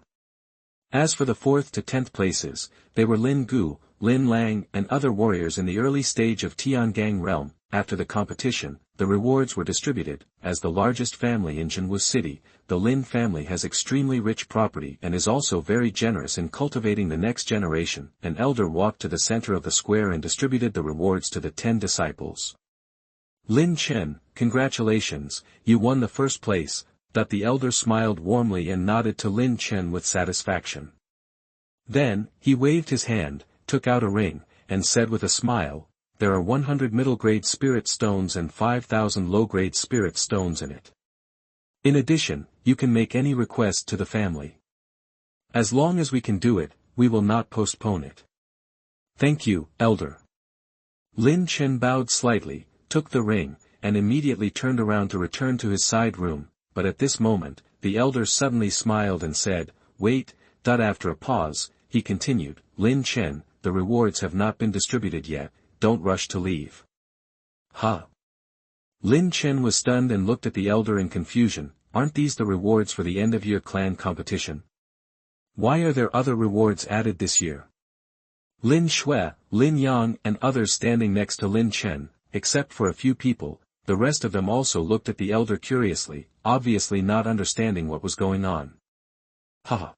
As for the 4th to 10th places, they were Lin Gu, Lin Lang and other warriors in the early stage of Tiangang realm. After the competition, the rewards were distributed. As the largest family in Zhenwu City, the Lin family has extremely rich property and is also very generous in cultivating the next generation. An elder walked to the center of the square and distributed the rewards to the 10 disciples. Lin Chen, congratulations, you won the first place. That the elder smiled warmly and nodded to Lin Chen with satisfaction. Then, he waved his hand, took out a ring, and said with a smile, there are 100 middle-grade spirit stones and 5,000 low-grade spirit stones in it. In addition, you can make any request to the family. As long as we can do it, we will not postpone it. Thank you, Elder. Lin Chen bowed slightly, took the ring, and immediately turned around to return to his side room, but at this moment, the Elder suddenly smiled and said, "Wait." After a pause, he continued, "Lin Chen, the rewards have not been distributed yet, don't rush to leave." Huh? Lin Chen was stunned and looked at the Elder in confusion. Aren't these the rewards for the end-of-year clan competition? Why are there other rewards added this year? Lin Shui, Lin Yang and others standing next to Lin Chen, except for a few people, the rest of them also looked at the Elder curiously, obviously not understanding what was going on. Haha.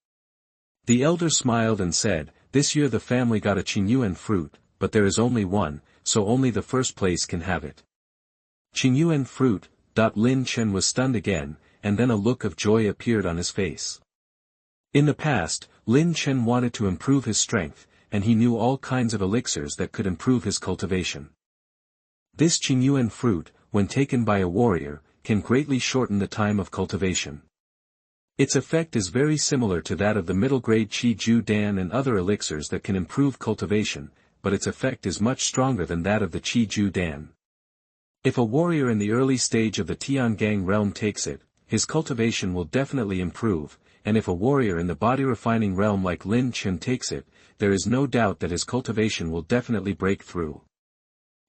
The Elder smiled and said, "This year the family got a Qingyuan fruit, but there is only one, so only the first place can have it." Qingyuan fruit. Lin Chen was stunned again, and then a look of joy appeared on his face. In the past, Lin Chen wanted to improve his strength, and he knew all kinds of elixirs that could improve his cultivation. This Qingyuan fruit, when taken by a warrior, can greatly shorten the time of cultivation. Its effect is very similar to that of the middle-grade Qi Ju Dan and other elixirs that can improve cultivation, but its effect is much stronger than that of the Qi Ju Dan. If a warrior in the early stage of the Tiangang realm takes it, his cultivation will definitely improve, and if a warrior in the body-refining realm like Lin Chen takes it, there is no doubt that his cultivation will definitely break through.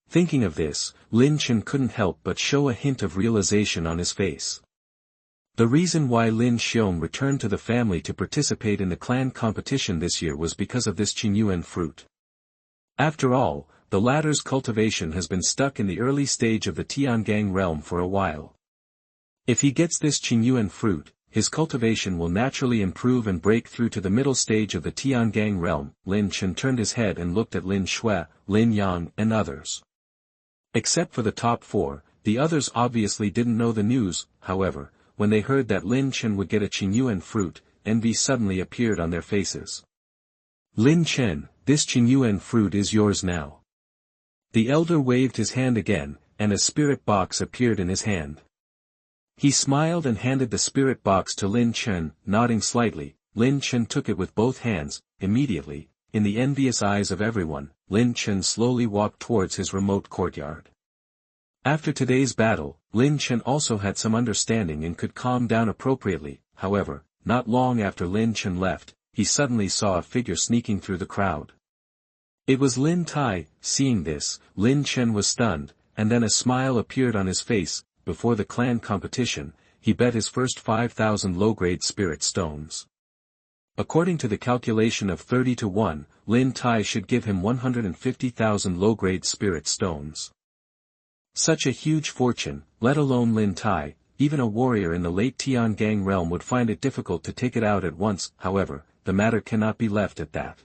Thinking of this, Lin Chen couldn't help but show a hint of realization on his face. The reason why Lin Xiong returned to the family to participate in the clan competition this year was because of this Qingyuan fruit. After all, the latter's cultivation has been stuck in the early stage of the Tiangang realm for a while. If he gets this Qingyuan fruit, his cultivation will naturally improve and break through to the middle stage of the Tiangang realm. Lin Chen turned his head and looked at Lin Shui, Lin Yang and others. Except for the top four, the others obviously didn't know the news. However, when they heard that Lin Chen would get a Qingyuan fruit, envy suddenly appeared on their faces. "Lin Chen, this Qingyuan fruit is yours now." The Elder waved his hand again, and a spirit box appeared in his hand. He smiled and handed the spirit box to Lin Chen, nodding slightly. Lin Chen took it with both hands. Immediately, in the envious eyes of everyone, Lin Chen slowly walked towards his remote courtyard. After today's battle, Lin Chen also had some understanding and could calm down appropriately. However, not long after Lin Chen left, he suddenly saw a figure sneaking through the crowd. It was Lin Tai. Seeing this, Lin Chen was stunned, and then a smile appeared on his face. Before the clan competition, he bet his first 5,000 low-grade spirit stones. According to the calculation of 30 to 1, Lin Tai should give him 150,000 low-grade spirit stones. Such a huge fortune, let alone Lin Tai, even a warrior in the late Tiangang realm would find it difficult to take it out at once. However, the matter cannot be left at that.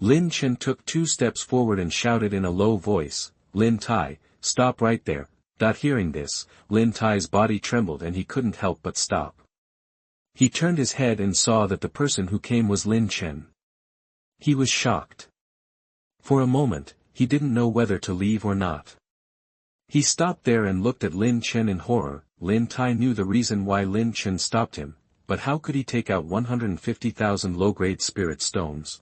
Lin Chen took 2 steps forward and shouted in a low voice, "Lin Tai, stop right there." Hearing this, Lin Tai's body trembled and he couldn't help but stop. He turned his head and saw that the person who came was Lin Chen. He was shocked. For a moment, he didn't know whether to leave or not. He stopped there and looked at Lin Chen in horror. Lin Tai knew the reason why Lin Chen stopped him, but how could he take out 150,000 low-grade spirit stones?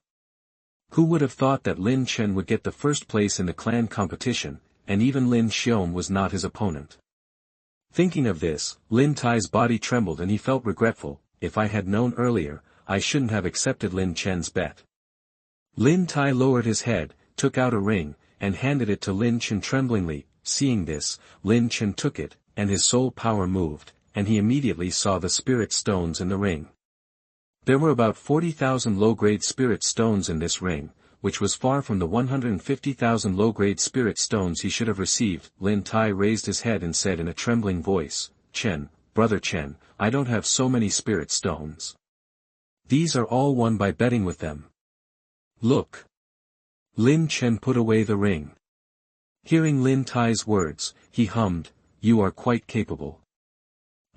Who would have thought that Lin Chen would get the first place in the clan competition, and even Lin Xiong was not his opponent? Thinking of this, Lin Tai's body trembled and he felt regretful. If I had known earlier, I shouldn't have accepted Lin Chen's bet. Lin Tai lowered his head, took out a ring, and handed it to Lin Chen tremblingly. Seeing this, Lin Chen took it, and his soul power moved, and he immediately saw the spirit stones in the ring. There were about 40,000 low-grade spirit stones in this ring, which was far from the 150,000 low-grade spirit stones he should have received. Lin Tai raised his head and said in a trembling voice, "Chen, brother Chen, I don't have so many spirit stones. These are all won by betting with them. Look." Lin Chen put away the ring. Hearing Lin Tai's words, he hummed, "You are quite capable.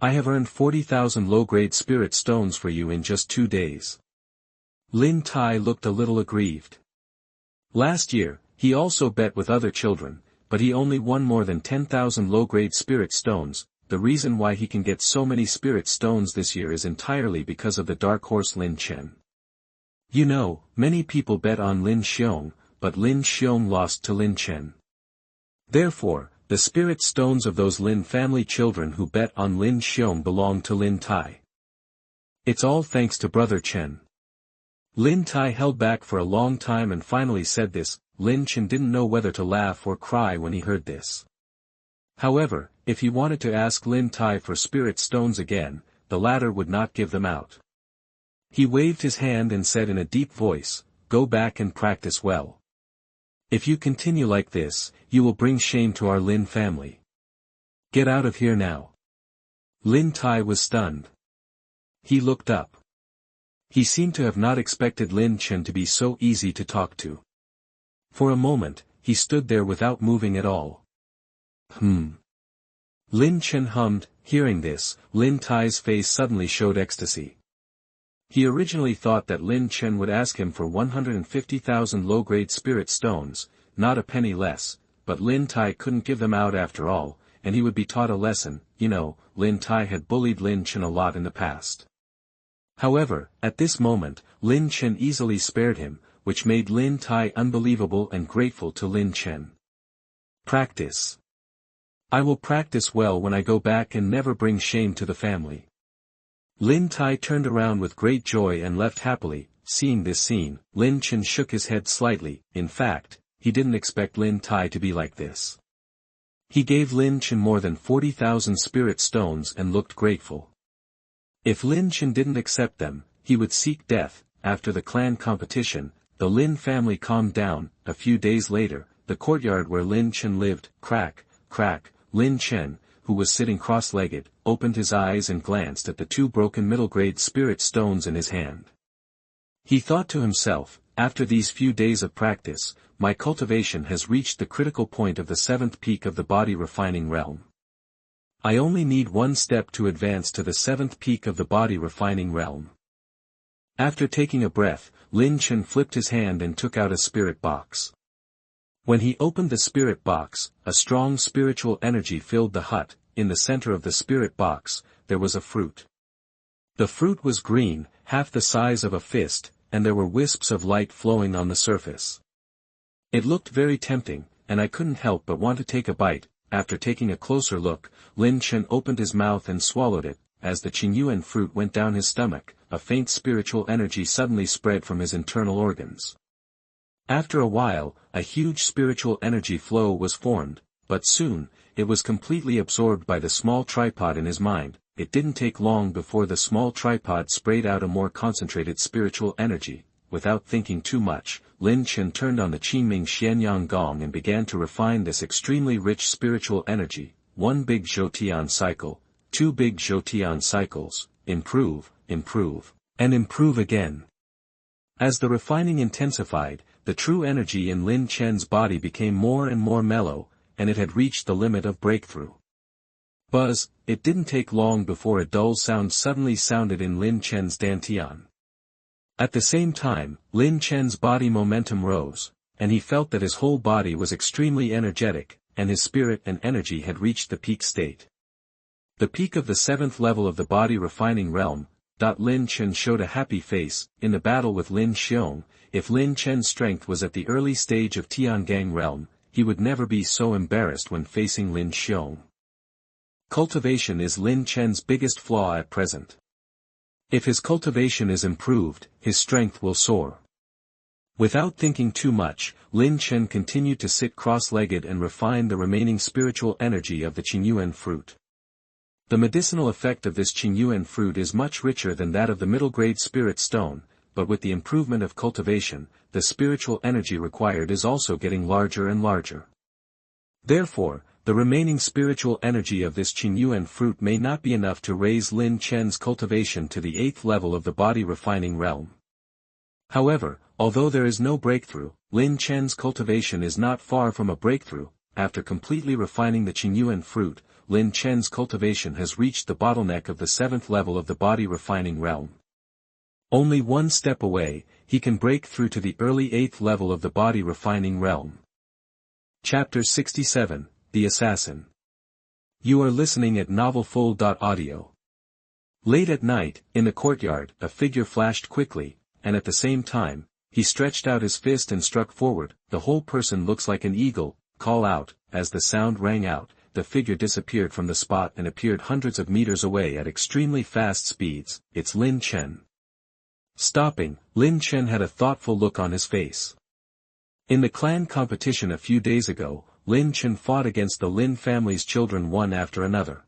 I have earned 40,000 low-grade spirit stones for you in just 2 days." Lin Tai looked a little aggrieved. Last year, he also bet with other children, but he only won more than 10,000 low-grade spirit stones. The reason why he can get so many spirit stones this year is entirely because of the dark horse Lin Chen. You know, many people bet on Lin Xiong, but Lin Xiong lost to Lin Chen. Therefore, the spirit stones of those Lin family children who bet on Lin Xiong belong to Lin Tai. It's all thanks to Brother Chen. Lin Tai held back for a long time and finally said this. Lin Chen didn't know whether to laugh or cry when he heard this. However, if he wanted to ask Lin Tai for spirit stones again, the latter would not give them out. He waved his hand and said in a deep voice, "Go back and practice well. If you continue like this, you will bring shame to our Lin family. Get out of here now." Lin Tai was stunned. He looked up. He seemed to have not expected Lin Chen to be so easy to talk to. For a moment, he stood there without moving at all. Lin Chen hummed. Hearing this, Lin Tai's face suddenly showed ecstasy. He originally thought that Lin Chen would ask him for 150,000 low-grade spirit stones, not a penny less, but Lin Tai couldn't give them out after all, and he would be taught a lesson. Lin Tai had bullied Lin Chen a lot in the past. However, at this moment, Lin Chen easily spared him, which made Lin Tai unbelievable and grateful to Lin Chen. Practice. I will practice well when I go back and never bring shame to the family. Lin Tai turned around with great joy and left happily. Seeing this scene, Lin Chen shook his head slightly. In fact, he didn't expect Lin Tai to be like this. He gave Lin Chen more than 40,000 spirit stones and looked grateful. If Lin Chen didn't accept them, he would seek death. After the clan competition, the Lin family calmed down. A few days later, the courtyard where Lin Chen lived, crack, Lin Chen, who was sitting cross-legged, opened his eyes and glanced at the 2 broken middle-grade spirit stones in his hand. He thought to himself, after these few days of practice, my cultivation has reached the critical point of the 7th peak of the body refining realm. I only need 1 step to advance to the 7th peak of the body refining realm. After taking a breath, Lin Chen flipped his hand and took out a spirit box. When he opened the spirit box, a strong spiritual energy filled the hut. In the center of the spirit box, there was a fruit. The fruit was green, half the size of a fist, and there were wisps of light flowing on the surface. It looked very tempting, and I couldn't help but want to take a bite. After taking a closer look, Lin Chen opened his mouth and swallowed it. As the Qingyuan fruit went down his stomach, a faint spiritual energy suddenly spread from his internal organs. After a while, a huge spiritual energy flow was formed, but soon, it was completely absorbed by the small tripod in his mind. It didn't take long before the small tripod sprayed out a more concentrated spiritual energy. Without thinking too much, Lin Chen turned on the Qingming Xianyang gong and began to refine this extremely rich spiritual energy. 1 big Zhoutian cycle, 2 big Zhoutian cycles, improve, and improve again. As the refining intensified, the true energy in Lin Chen's body became more and more mellow, and it had reached the limit of breakthrough. Buzz, it didn't take long before a dull sound suddenly sounded in Lin Chen's dantian. At the same time, Lin Chen's body momentum rose, and he felt that his whole body was extremely energetic, and his spirit and energy had reached the peak state. The peak of the 7th level of the body refining realm. Lin Chen showed a happy face. In the battle with Lin Xiong, if Lin Chen's strength was at the early stage of Tiangang realm, he would never be so embarrassed when facing Lin Xiong. Cultivation is Lin Chen's biggest flaw at present. If his cultivation is improved, his strength will soar. Without thinking too much, Lin Chen continued to sit cross-legged and refine the remaining spiritual energy of the Qingyuan fruit. The medicinal effect of this Qingyuan fruit is much richer than that of the middle-grade spirit stone, but with the improvement of cultivation, the spiritual energy required is also getting larger and larger. Therefore, the remaining spiritual energy of this Qingyuan fruit may not be enough to raise Lin Chen's cultivation to the 8th level of the body refining realm. However, although there is no breakthrough, Lin Chen's cultivation is not far from a breakthrough. After completely refining the Qingyuan fruit, Lin Chen's cultivation has reached the bottleneck of the 7th level of the body refining realm. Only 1 step away, he can break through to the early 8th level of the body refining realm. Chapter 67, The Assassin. You are listening at novelfull.audio. Late at night, in the courtyard, a figure flashed quickly, and at the same time, he stretched out his fist and struck forward. The whole person looks like an eagle. Call out. As the sound rang out, the figure disappeared from the spot and appeared hundreds of meters away at extremely fast speeds. It's Lin Chen. Stopping, Lin Chen had a thoughtful look on his face. In the clan competition a few days ago, Lin Chen fought against the Lin family's children one after another.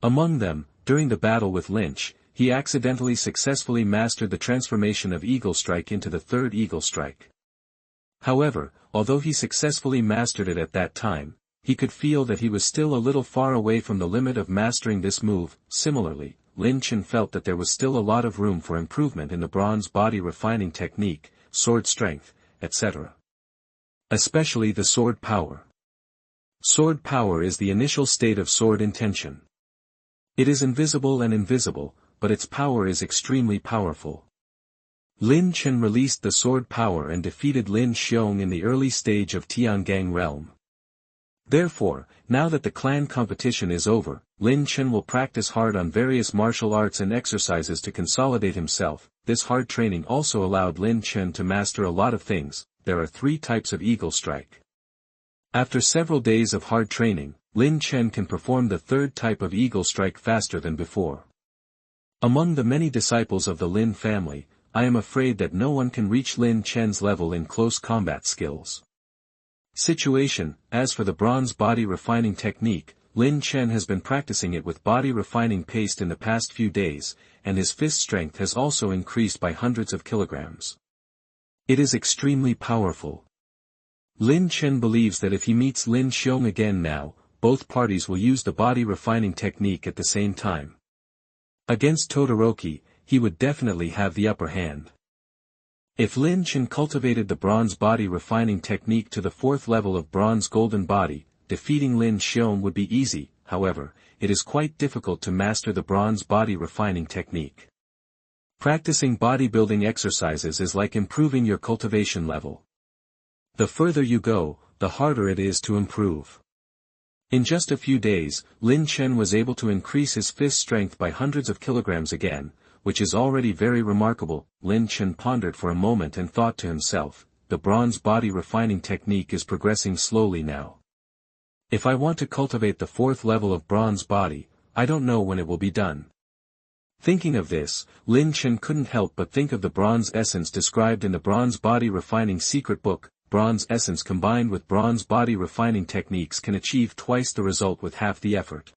Among them, during the battle with Lynch, he accidentally successfully mastered the transformation of Eagle Strike into the third Eagle Strike. However, although he successfully mastered it at that time, he could feel that he was still a little far away from the limit of mastering this move. Similarly, Lin Chen felt that there was still a lot of room for improvement in the bronze body refining technique, sword strength, etc. Especially the sword power. Sword power is the initial state of sword intention. It is invisible and invisible, but its power is extremely powerful. Lin Chen released the sword power and defeated Lin Xiong in the early stage of Tiangang realm. Therefore, now that the clan competition is over, Lin Chen will practice hard on various martial arts and exercises to consolidate himself. This hard training also allowed Lin Chen to master a lot of things. There are 3 types of Eagle Strike. After several days of hard training, Lin Chen can perform the 3rd type of Eagle Strike faster than before. Among the many disciples of the Lin family, I am afraid that no one can reach Lin Chen's level in close combat skills. Situation. As for the bronze body refining technique, Lin Chen has been practicing it with body refining paste in the past few days, and his fist strength has also increased by hundreds of kilograms. It is extremely powerful. Lin Chen believes that if he meets Lin Xiong again now, both parties will use the body refining technique at the same time. Against Todoroki, he would definitely have the upper hand. If Lin Chen cultivated the bronze body refining technique to the 4th level of bronze golden body, defeating Lin Xiong would be easy. However, it is quite difficult to master the bronze body refining technique. Practicing bodybuilding exercises is like improving your cultivation level. The further you go, the harder it is to improve. In just a few days, Lin Chen was able to increase his fist strength by hundreds of kilograms again, which is already very remarkable. Lin Chen pondered for a moment and thought to himself, the bronze body refining technique is progressing slowly now. If I want to cultivate the 4th level of bronze body, I don't know when it will be done. Thinking of this, Lin Chen couldn't help but think of the bronze essence described in the bronze body refining secret book. Bronze essence combined with bronze body refining techniques can achieve twice the result with half the effort.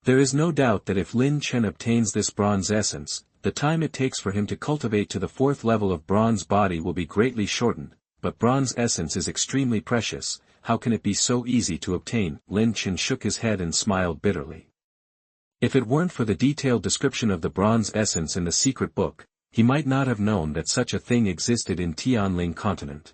There is no doubt that if Lin Chen obtains this bronze essence, the time it takes for him to cultivate to the 4th level of bronze body will be greatly shortened. But bronze essence is extremely precious. How can it be so easy to obtain? Lin Chen shook his head and smiled bitterly. If it weren't for the detailed description of the bronze essence in the secret book, he might not have known that such a thing existed in Tianling Continent.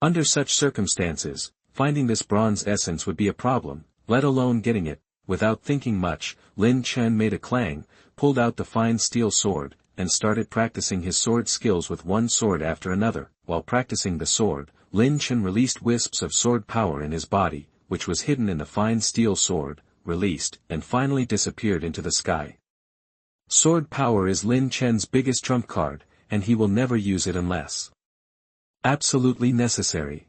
Under such circumstances, finding this bronze essence would be a problem, let alone getting it. Without thinking much, Lin Chen made a clang, pulled out the fine steel sword, and started practicing his sword skills with one sword after another. While practicing the sword, Lin Chen released wisps of sword power in his body, which was hidden in the fine steel sword, released, and finally disappeared into the sky. Sword power is Lin Chen's biggest trump card, and he will never use it unless absolutely necessary.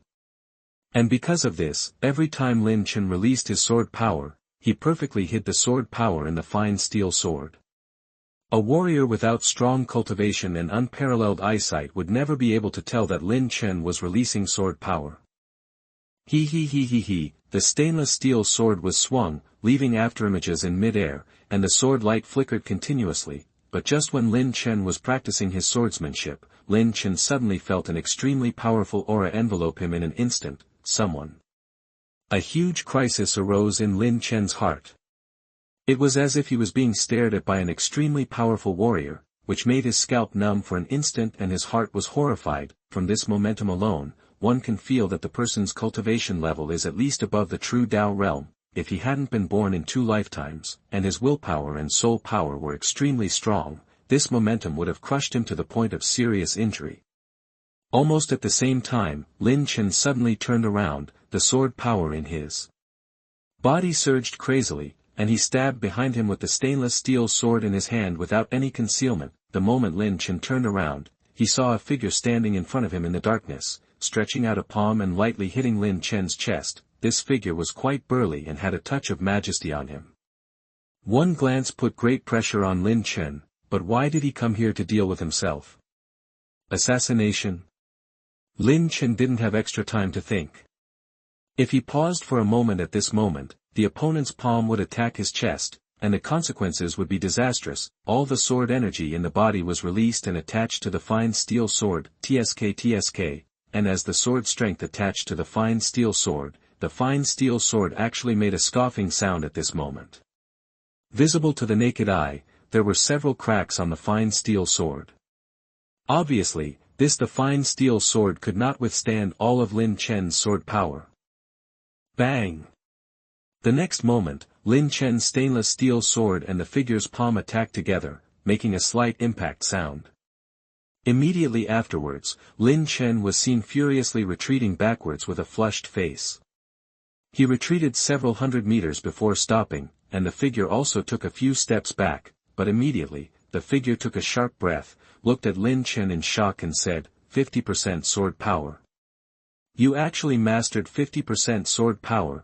And because of this, every time Lin Chen released his sword power, he perfectly hid the sword power in the fine steel sword. A warrior without strong cultivation and unparalleled eyesight would never be able to tell that Lin Chen was releasing sword power. The stainless steel sword was swung, leaving afterimages in mid-air, and the sword light flickered continuously, but just when Lin Chen was practicing his swordsmanship, Lin Chen suddenly felt an extremely powerful aura envelope him in an instant. A huge crisis arose in Lin Chen's heart. It was as if he was being stared at by an extremely powerful warrior, which made his scalp numb for an instant and his heart was horrified. From this momentum alone, one can feel that the person's cultivation level is at least above the true Tao realm. If he hadn't been born in 2 lifetimes, and his willpower and soul power were extremely strong, this momentum would have crushed him to the point of serious injury. Almost at the same time, Lin Chen suddenly turned around, the sword power in his body surged crazily, and he stabbed behind him with the stainless steel sword in his hand without any concealment. the moment Lin Chen turned around, he saw a figure standing in front of him in the darkness, stretching out a palm and lightly hitting Lin Chen's chest. This figure was quite burly and had a touch of majesty on him. One glance put great pressure on Lin Chen, but why did he come here to deal with himself? Assassination? Lin Chen didn't have extra time to think. If he paused for a moment at this moment, the opponent's palm would attack his chest, and the consequences would be disastrous. All the sword energy in the body was released and attached to the fine steel sword, TSK, and as the sword strength attached to the fine steel sword, the fine steel sword actually made a scoffing sound at this moment. Visible to the naked eye, there were several cracks on the fine steel sword. Obviously, the fine steel sword could not withstand all of Lin Chen's sword power. Bang! The next moment, Lin Chen's stainless steel sword and the figure's palm attacked together, making a slight impact sound. Immediately afterwards, Lin Chen was seen furiously retreating backwards with a flushed face. He retreated several hundred meters before stopping, and the figure also took a few steps back, but immediately, the figure took a sharp breath, looked at Lin Chen in shock and said, 50% sword power. You actually mastered 50% sword power.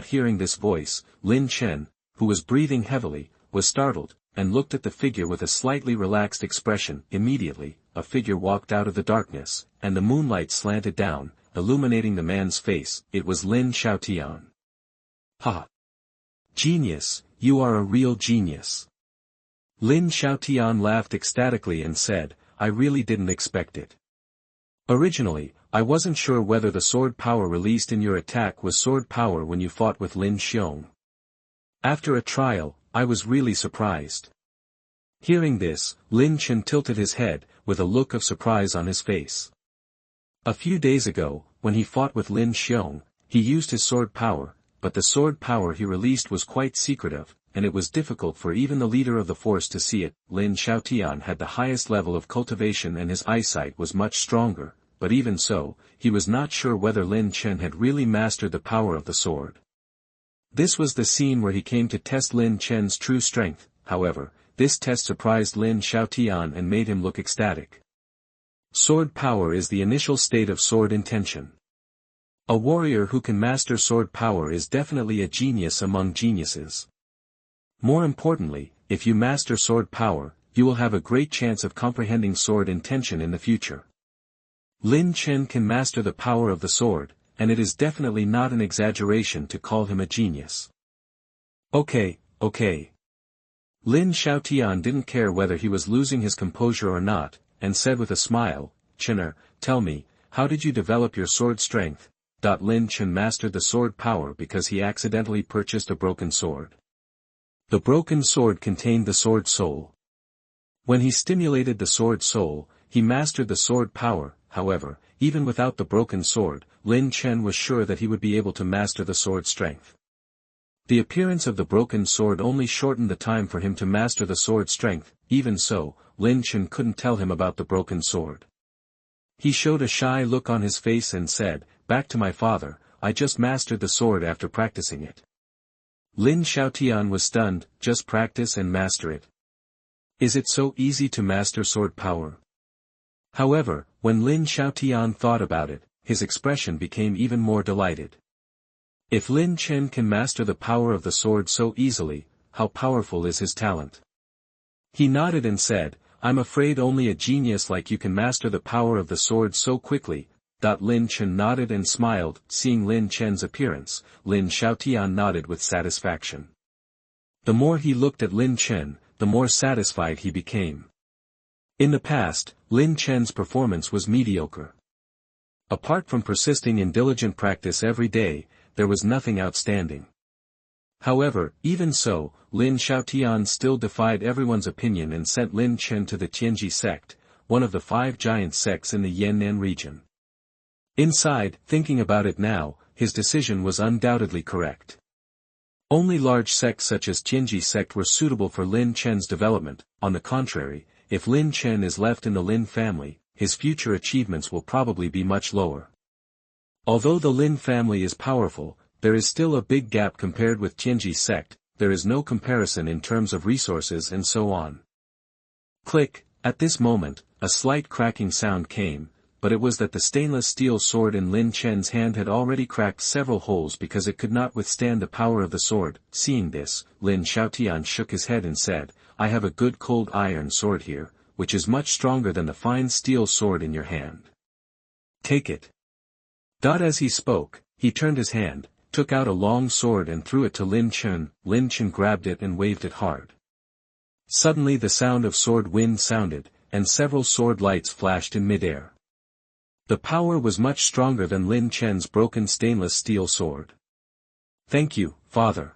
Hearing this voice, Lin Chen, who was breathing heavily, was startled, and looked at the figure with a slightly relaxed expression. Immediately, a figure walked out of the darkness, and the moonlight slanted down, illuminating the man's face. It was Lin Xiaotian. Ha! Genius, you are a real genius. Lin Xiaotian laughed ecstatically and said, I really didn't expect it. Originally, I wasn't sure whether the sword power released in your attack was sword power when you fought with Lin Xiong. After a trial, I was really surprised. Hearing this, Lin Chen tilted his head, with a look of surprise on his face. A few days ago, when he fought with Lin Xiong, he used his sword power, but the sword power he released was quite secretive, and it was difficult for even the leader of the force to see it. Lin Xiaotian had the highest level of cultivation and his eyesight was much stronger, but even so, he was not sure whether Lin Chen had really mastered the power of the sword. This was the scene where he came to test Lin Chen's true strength. However, this test surprised Lin Xiaotian and made him look ecstatic. Sword power is the initial state of sword intention. A warrior who can master sword power is definitely a genius among geniuses. More importantly, if you master sword power, you will have a great chance of comprehending sword intention in the future. Lin Chen can master the power of the sword, and it is definitely not an exaggeration to call him a genius. Okay. Lin Xiaotian didn't care whether he was losing his composure or not, and said with a smile, Chener, tell me, how did you develop your sword strength? Lin Chen mastered the sword power because he accidentally purchased a broken sword. The broken sword contained the sword soul. When he stimulated the sword soul, he mastered the sword power. However, even without the broken sword, Lin Chen was sure that he would be able to master the sword strength. The appearance of the broken sword only shortened the time for him to master the sword strength. Even so, Lin Chen couldn't tell him about the broken sword. He showed a shy look on his face and said, back to my father, I just mastered the sword after practicing it. Lin Xiaotian was stunned. Just practice and master it. Is it so easy to master sword power? However, when Lin Xiaotian thought about it, his expression became even more delighted. If Lin Chen can master the power of the sword so easily, how powerful is his talent? He nodded and said, I'm afraid only a genius like you can master the power of the sword so quickly. Lin Chen nodded and smiled. Seeing Lin Chen's appearance, Lin Xiaotian nodded with satisfaction. The more he looked at Lin Chen, the more satisfied he became. In the past, Lin Chen's performance was mediocre. Apart from persisting in diligent practice every day, there was nothing outstanding. However, even so, Lin Xiaotian still defied everyone's opinion and sent Lin Chen to the Tianji Sect, one of the 5 giant sects in the Yannan region. Inside, thinking about it now, his decision was undoubtedly correct. Only large sects such as Tianji Sect were suitable for Lin Chen's development. On the contrary, if Lin Chen is left in the Lin family, his future achievements will probably be much lower. Although the Lin family is powerful, there is still a big gap compared with Tianji Sect. There is no comparison in terms of resources and so on. Click, At this moment, a slight cracking sound came, but it was that the stainless steel sword in Lin Chen's hand had already cracked several holes because it could not withstand the power of the sword. Seeing this, Lin Xiaotian shook his head and said, "I have a good cold iron sword here, which is much stronger than the fine steel sword in your hand. Take it." As he spoke, he turned his hand, took out a long sword and threw it to Lin Chen. Lin Chen grabbed it and waved it hard. Suddenly the sound of sword wind sounded, and several sword lights flashed in midair. The power was much stronger than Lin Chen's broken stainless steel sword. "Thank you, father."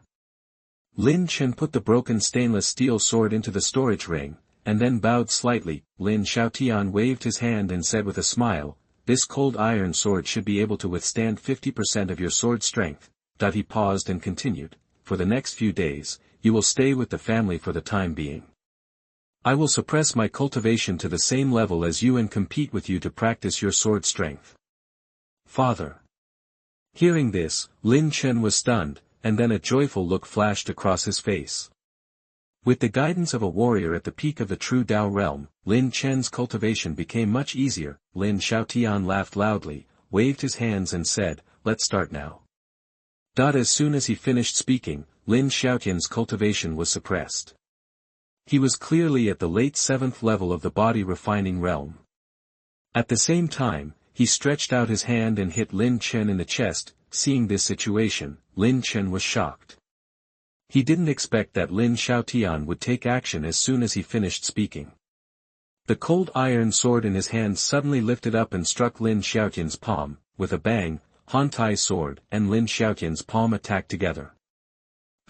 Lin Chen put the broken stainless steel sword into the storage ring, and then bowed slightly. Lin Xiaotian waved his hand and said with a smile, "This cold iron sword should be able to withstand 50% of your sword strength." He paused and continued, "For the next few days, you will stay with the family for the time being. I will suppress my cultivation to the same level as you and compete with you to practice your sword strength." "Father." Hearing this, Lin Chen was stunned, and then a joyful look flashed across his face. With the guidance of a warrior at the peak of the true Dao realm, Lin Chen's cultivation became much easier. Lin Xiaotian laughed loudly, waved his hands and said, "Let's start now." As soon as he finished speaking, Lin Xiaotian's cultivation was suppressed. He was clearly at the late 7th level of the body refining realm. At the same time, he stretched out his hand and hit Lin Chen in the chest. Seeing this situation, Lin Chen was shocked. He didn't expect that Lin Xiaotian would take action as soon as he finished speaking. The cold iron sword in his hand suddenly lifted up and struck Lin Xiaotian's palm. With a bang, Han Tai's sword and Lin Xiaotian's palm attacked together.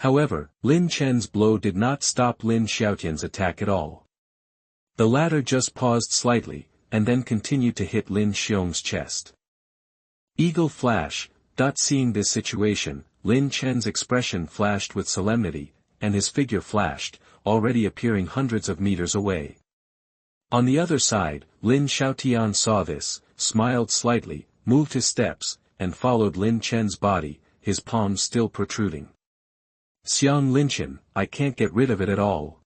However, Lin Chen's blow did not stop Lin Xiaotian's attack at all. The latter just paused slightly, and then continued to hit Lin Xiong's chest. Eagle flash. Seeing this situation, Lin Chen's expression flashed with solemnity, and his figure flashed, already appearing hundreds of meters away. On the other side, Lin Xiaotian saw this, smiled slightly, moved his steps, and followed Lin Chen's body, his palms still protruding. "Xiong Lin Chen, I can't get rid of it at all."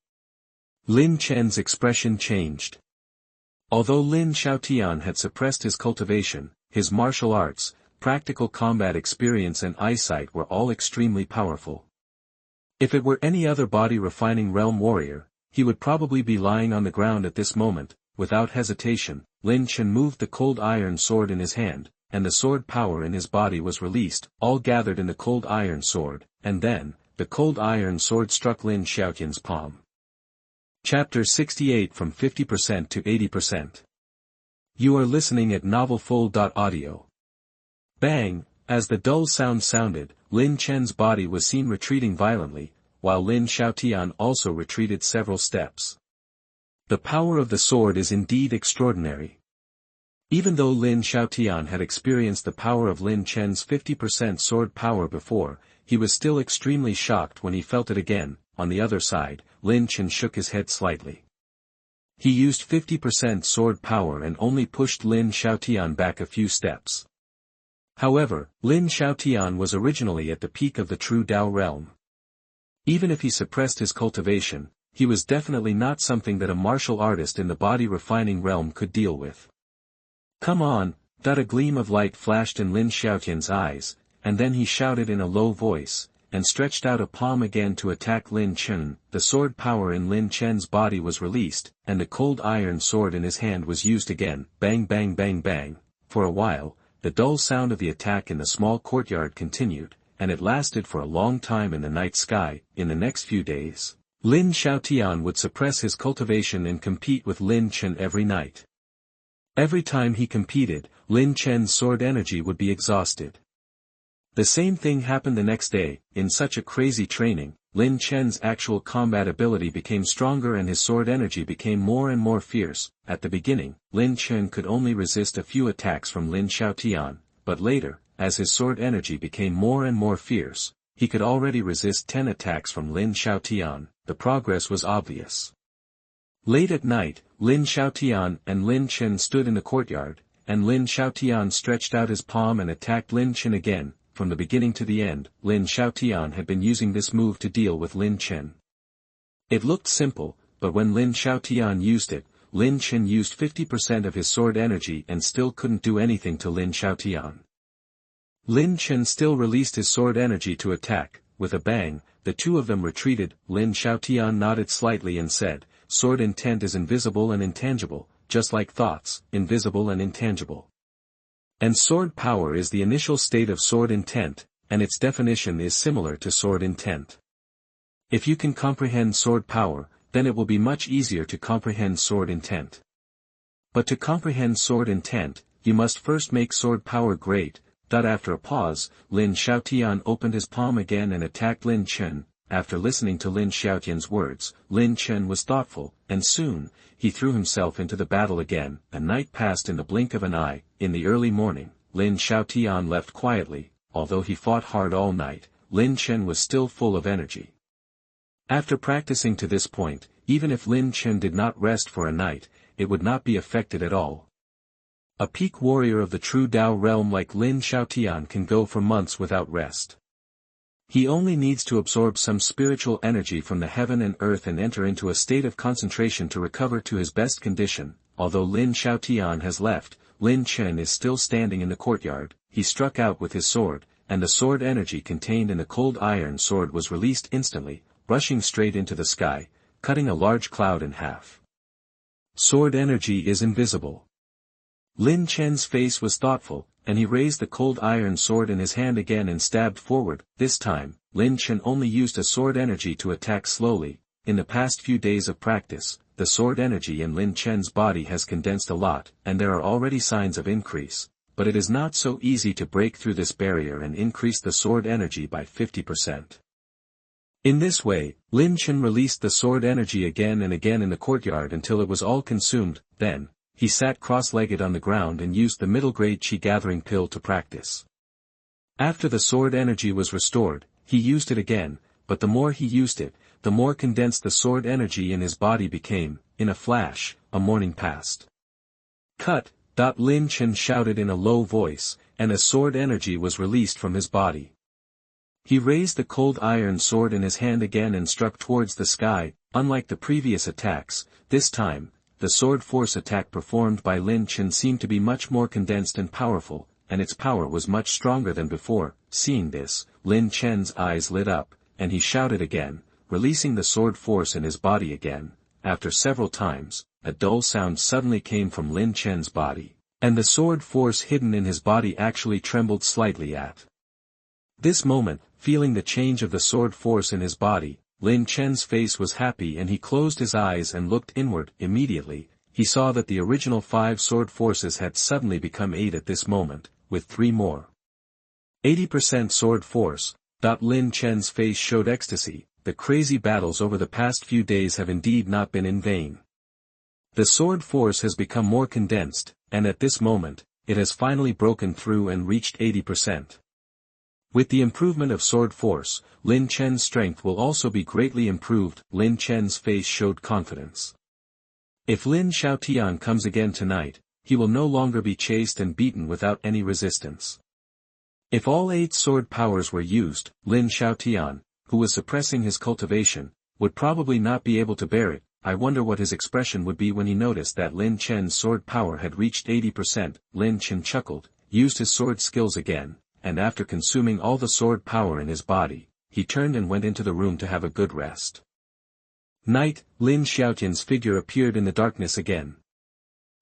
Lin Chen's expression changed. Although Lin Xiaotian had suppressed his cultivation, his martial arts, practical combat experience and eyesight were all extremely powerful. If it were any other body refining realm warrior, he would probably be lying on the ground at this moment. Without hesitation, Lin Chen moved the cold iron sword in his hand, and the sword power in his body was released, all gathered in the cold iron sword, and then, the cold iron sword struck Lin Xiaotian's palm. Chapter 68 from 50% to 80%. You are listening at novelfull.audio. Bang! As the dull sound sounded, Lin Chen's body was seen retreating violently, while Lin Xiaotian also retreated several steps. The power of the sword is indeed extraordinary. Even though Lin Xiaotian had experienced the power of Lin Chen's 50% sword power before, he was still extremely shocked when he felt it again. On the other side, Lin Chen shook his head slightly. He used 50% sword power and only pushed Lin Xiaotian back a few steps. However, Lin Xiaotian was originally at the peak of the true Dao realm. Even if he suppressed his cultivation, he was definitely not something that a martial artist in the body refining realm could deal with. "Come on!" A gleam of light flashed in Lin Xiaotian's eyes, and then he shouted in a low voice, and stretched out a palm again to attack Lin Chen. The sword power in Lin Chen's body was released, and the cold iron sword in his hand was used again. Bang bang bang bang. For a while, the dull sound of the attack in the small courtyard continued, and it lasted for a long time in the night sky. In the next few days, Lin Xiaotian would suppress his cultivation and compete with Lin Chen every night. Every time he competed, Lin Chen's sword energy would be exhausted. The same thing happened the next day. In such a crazy training, Lin Chen's actual combat ability became stronger and his sword energy became more and more fierce. At the beginning, Lin Chen could only resist a few attacks from Lin Xiaotian, but later, as his sword energy became more and more fierce, he could already resist 10 attacks from Lin Xiaotian. The progress was obvious. Late at night, Lin Xiaotian and Lin Chen stood in the courtyard, and Lin Xiaotian stretched out his palm and attacked Lin Chen again. From the beginning to the end, Lin Xiaotian had been using this move to deal with Lin Chen. It looked simple, but when Lin Xiaotian used it, Lin Chen used 50% of his sword energy and still couldn't do anything to Lin Xiaotian. Lin Chen still released his sword energy to attack. With a bang, the two of them retreated. Lin Xiaotian nodded slightly and said, "Sword intent is invisible and intangible, just like thoughts, invisible and intangible. And sword power is the initial state of sword intent, and its definition is similar to sword intent. If you can comprehend sword power, then it will be much easier to comprehend sword intent. But to comprehend sword intent, you must first make sword power great." After a pause, Lin Xiaotian opened his palm again and attacked Lin Chen. After listening to Lin Xiaotian's words, Lin Chen was thoughtful, and soon, he threw himself into the battle again. A night passed in the blink of an eye. In the early morning, Lin Xiaotian left quietly. Although he fought hard all night, Lin Chen was still full of energy. After practicing to this point, even if Lin Chen did not rest for a night, it would not be affected at all. A peak warrior of the true Dao realm like Lin Xiaotian can go for months without rest. He only needs to absorb some spiritual energy from the heaven and earth and enter into a state of concentration to recover to his best condition. Although Lin Xiaotian has left, Lin Chen is still standing in the courtyard. He struck out with his sword, and the sword energy contained in the cold iron sword was released instantly, rushing straight into the sky, cutting a large cloud in half. Sword energy is invisible. Lin Chen's face was thoughtful, and he raised the cold iron sword in his hand again and stabbed forward. This time, Lin Chen only used a sword energy to attack slowly. In the past few days of practice, the sword energy in Lin Chen's body has condensed a lot, and there are already signs of increase, but it is not so easy to break through this barrier and increase the sword energy by 50%. In this way, Lin Chen released the sword energy again and again in the courtyard until it was all consumed. Then, he sat cross-legged on the ground and used the middle-grade chi-gathering pill to practice. After the sword energy was restored, he used it again, but the more he used it, the more condensed the sword energy in his body became. In a flash, a morning passed. Cut! Lin Chen shouted in a low voice, and a sword energy was released from his body. He raised the cold iron sword in his hand again and struck towards the sky. Unlike the previous attacks, this time, the sword force attack performed by Lin Chen seemed to be much more condensed and powerful, and its power was much stronger than before. Seeing this, Lin Chen's eyes lit up, and he shouted again, releasing the sword force in his body again. After several times, a dull sound suddenly came from Lin Chen's body, and the sword force hidden in his body actually trembled slightly at this moment. Feeling the change of the sword force in his body, Lin Chen's face was happy and he closed his eyes and looked inward. Immediately, he saw that the original 5 sword forces had suddenly become 8 at this moment, with 3 more. 80% sword force. Lin Chen's face showed ecstasy. The crazy battles over the past few days have indeed not been in vain. The sword force has become more condensed, and at this moment, it has finally broken through and reached 80%. With the improvement of sword force, Lin Chen's strength will also be greatly improved. Lin Chen's face showed confidence. If Lin Xiaotian comes again tonight, he will no longer be chased and beaten without any resistance. If all 8 sword powers were used, Lin Xiaotian, who was suppressing his cultivation, would probably not be able to bear it. I wonder what his expression would be when he noticed that Lin Chen's sword power had reached 80%. Lin Chen chuckled, used his sword skills again, and after consuming all the sword power in his body, he turned and went into the room to have a good rest. Night, Lin Xiaotian's figure appeared in the darkness again.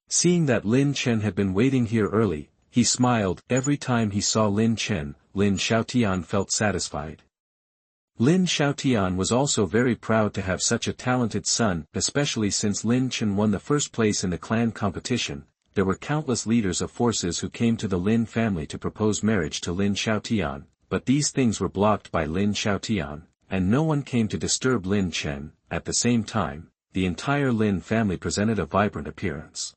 Seeing that Lin Chen had been waiting here early, he smiled. Every time he saw Lin Chen, Lin Xiaotian felt satisfied. Lin Xiaotian was also very proud to have such a talented son, especially since Lin Chen won the first place in the clan competition. There were countless leaders of forces who came to the Lin family to propose marriage to Lin Xiaotian, but these things were blocked by Lin Xiaotian, and no one came to disturb Lin Chen. At the same time, the entire Lin family presented a vibrant appearance.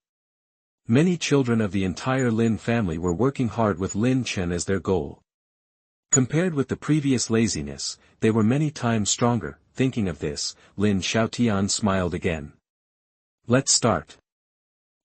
Many children of the entire Lin family were working hard with Lin Chen as their goal. Compared with the previous laziness, they were many times stronger. Thinking of this, Lin Xiaotian smiled again. Let's start.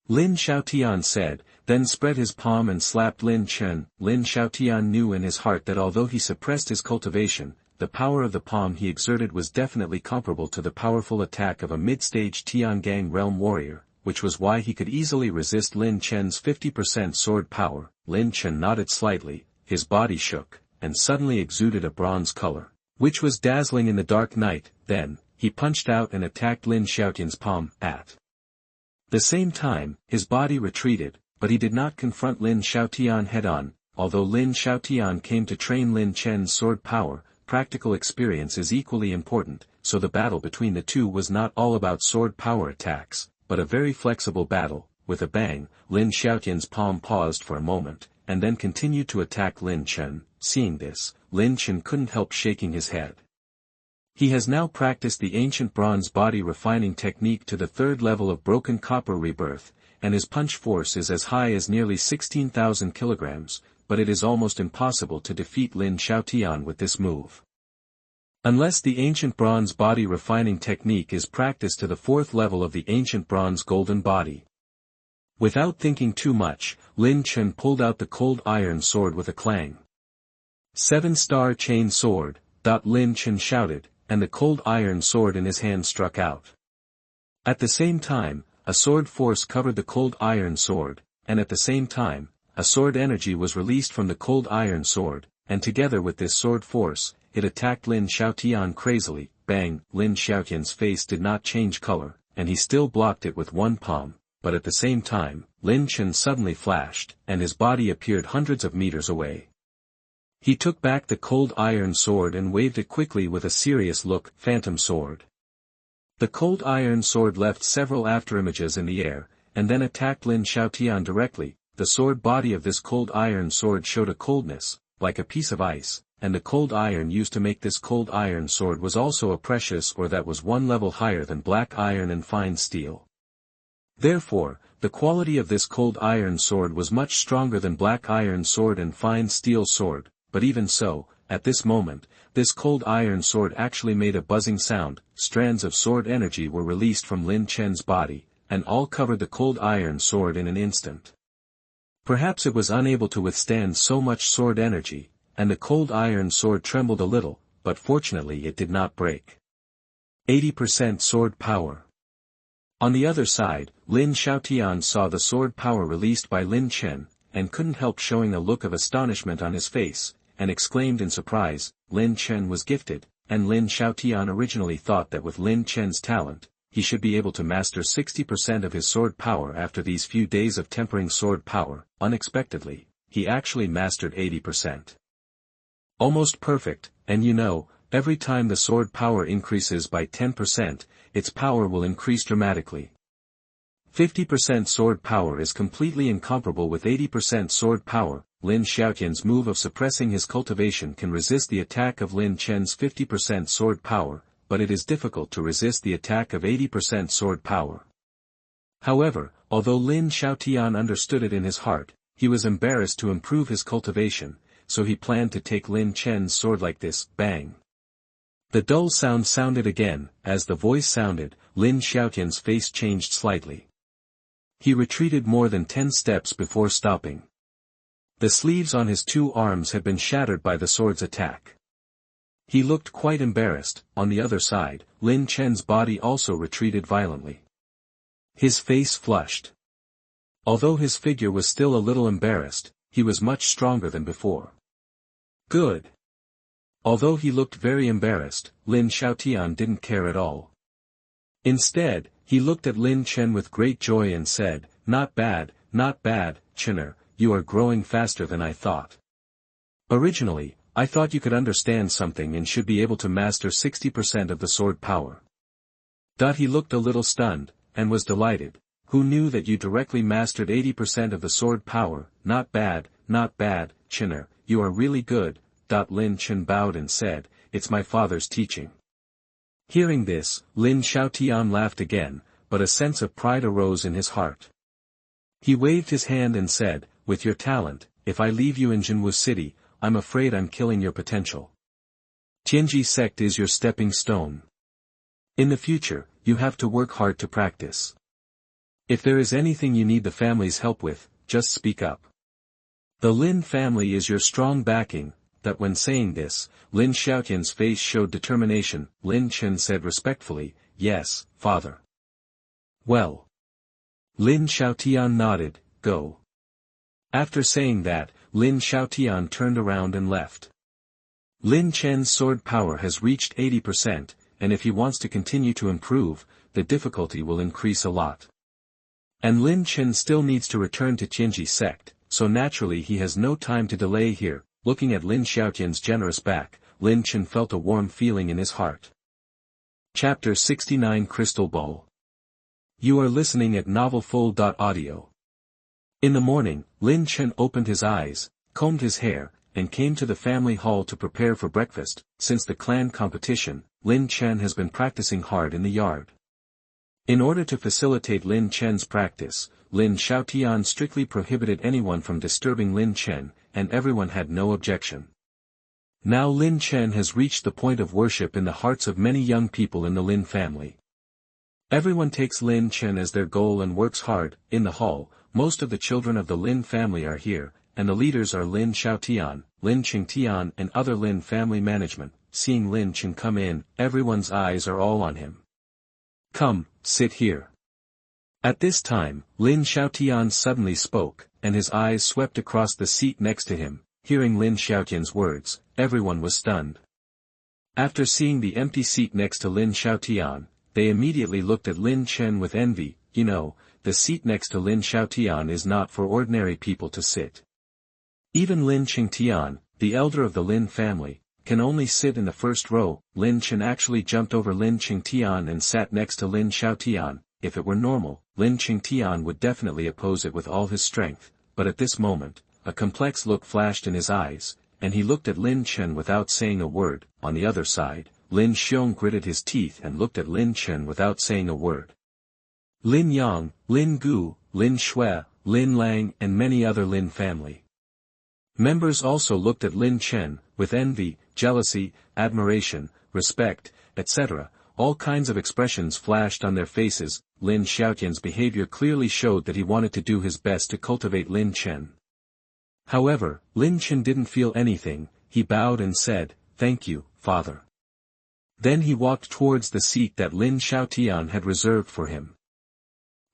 Lin Xiaotian said, then spread his palm and slapped Lin Chen. Lin Xiaotian knew in his heart that although he suppressed his cultivation, the power of the palm he exerted was definitely comparable to the powerful attack of a mid-stage Tiangang realm warrior. which was why he could easily resist Lin Chen's 50% sword power. Lin Chen nodded slightly, his body shook, and suddenly exuded a bronze color, which was dazzling in the dark night. Then, he punched out and attacked Lin Xiaotian's palm. At the same time, his body retreated, but he did not confront Lin Xiaotian head-on. Although Lin Xiaotian came to train Lin Chen's sword power, practical experience is equally important, so the battle between the two was not all about sword power attacks, but a very flexible battle. With a bang, Lin Xiaotian's palm paused for a moment, and then continued to attack Lin Chen. Seeing this, Lin Chen couldn't help shaking his head. He has now practiced the ancient bronze body refining technique to the third level of broken copper rebirth, and his punch force is as high as nearly 16,000 kilograms, but it is almost impossible to defeat Lin Xiaotian with this move. Unless the ancient bronze body refining technique is practiced to the fourth level of the ancient bronze golden body. Without thinking too much, Lin Chen pulled out the cold iron sword with a clang. 7-star chain sword, Lin Chen shouted, and the cold iron sword in his hand struck out. At the same time, a sword force covered the cold iron sword, and at the same time, a sword energy was released from the cold iron sword, and together with this sword force, it attacked Lin Xiaotian crazily. Bang! Lin Xiaotian's face did not change color, and he still blocked it with one palm, but at the same time, Lin Chen suddenly flashed, and his body appeared hundreds of meters away. He took back the cold iron sword and waved it quickly with a serious look. Phantom sword. The cold iron sword left several afterimages in the air, and then attacked Lin Xiaotian directly. The sword body of this cold iron sword showed a coldness, like a piece of ice, and the cold iron used to make this cold iron sword was also a precious ore that was one level higher than black iron and fine steel. Therefore, the quality of this cold iron sword was much stronger than black iron sword and fine steel sword. But even so, at this moment, this cold iron sword actually made a buzzing sound. Strands of sword energy were released from Lin Chen's body, and all covered the cold iron sword in an instant. Perhaps it was unable to withstand so much sword energy, and the cold iron sword trembled a little, but fortunately it did not break. 80% sword power. On the other side, Lin Xiaotian saw the sword power released by Lin Chen, and couldn't help showing a look of astonishment on his face, and exclaimed in surprise. Lin Chen was gifted, and Lin Xiaotian originally thought that with Lin Chen's talent, he should be able to master 60% of his sword power after these few days of tempering sword power. Unexpectedly, he actually mastered 80%. Almost perfect, and you know, every time the sword power increases by 10%, its power will increase dramatically. 50% sword power is completely incomparable with 80% sword power. Lin Xiaotian's move of suppressing his cultivation can resist the attack of Lin Chen's 50% sword power, but it is difficult to resist the attack of 80% sword power. However, although Lin Xiaotian understood it in his heart, he was embarrassed to improve his cultivation, so he planned to take Lin Chen's sword like this. Bang! The dull sound sounded again. As the voice sounded, Lin Xiaotian's face changed slightly. He retreated more than 10 steps before stopping. The sleeves on his two arms had been shattered by the sword's attack. He looked quite embarrassed. On the other side, Lin Chen's body also retreated violently. His face flushed. Although his figure was still a little embarrassed, he was much stronger than before. Good. Although he looked very embarrassed, Lin Xiaotian didn't care at all. Instead, he looked at Lin Chen with great joy and said, not bad, Chener, you are growing faster than I thought. Originally, I thought you could understand something and should be able to master 60% of the sword power. He looked a little stunned, and was delighted. Who knew that you directly mastered 80% of the sword power? Not bad, Chener, you are really good. Lin Chen bowed and said, it's my father's teaching. Hearing this, Lin Xiaotian laughed again, but a sense of pride arose in his heart. He waved his hand and said, with your talent, if I leave you in Jinwu City, I'm afraid I'm killing your potential. Tianji Sect is your stepping stone. In the future, you have to work hard to practice. If there is anything you need the family's help with, just speak up. The Lin family is your strong backing. When saying this, Lin Xiaotian's face showed determination. Lin Chen said respectfully, yes, father. Well. Lin Xiaotian nodded, go. After saying that, Lin Xiaotian turned around and left. Lin Chen's sword power has reached 80%, and if he wants to continue to improve, the difficulty will increase a lot. And Lin Chen still needs to return to Tianji Sect, so naturally he has no time to delay here. Looking at Lin Xiaotian's generous back, Lin Chen felt a warm feeling in his heart. Chapter 69 Crystal Ball. You are listening at novelfull.audio. In the morning, Lin Chen opened his eyes, combed his hair, and came to the family hall to prepare for breakfast. Since the clan competition, Lin Chen has been practicing hard in the yard. In order to facilitate Lin Chen's practice, Lin Xiaotian strictly prohibited anyone from disturbing Lin Chen, and everyone had no objection. Now Lin Chen has reached the point of worship in the hearts of many young people in the Lin family. Everyone takes Lin Chen as their goal and works hard. In the hall, most of the children of the Lin family are here, and the leaders are Lin Xiaotian, Lin Qingtian and other Lin family management. Seeing Lin Chen come in, everyone's eyes are all on him. Come, sit here. At this time, Lin Xiaotian suddenly spoke, and his eyes swept across the seat next to him. Hearing Lin Xiaotian's words, everyone was stunned. After seeing the empty seat next to Lin Xiaotian, they immediately looked at Lin Chen with envy. You know, the seat next to Lin Xiaotian is not for ordinary people to sit. Even Lin Qingtian, the elder of the Lin family, can only sit in the first row. Lin Chen actually jumped over Lin Qingtian and sat next to Lin Xiaotian. If it were normal, Lin Qingtian would definitely oppose it with all his strength, but at this moment, a complex look flashed in his eyes, and he looked at Lin Chen without saying a word. On the other side, Lin Xiong gritted his teeth and looked at Lin Chen without saying a word. Lin Yang, Lin Gu, Lin Shui, Lin Lang and many other Lin family members also looked at Lin Chen, with envy, jealousy, admiration, respect, etc. All kinds of expressions flashed on their faces. Lin Xiaotian's behavior clearly showed that he wanted to do his best to cultivate Lin Chen. However, Lin Chen didn't feel anything. He bowed and said, "Thank you, father." Then he walked towards the seat that Lin Xiaotian had reserved for him.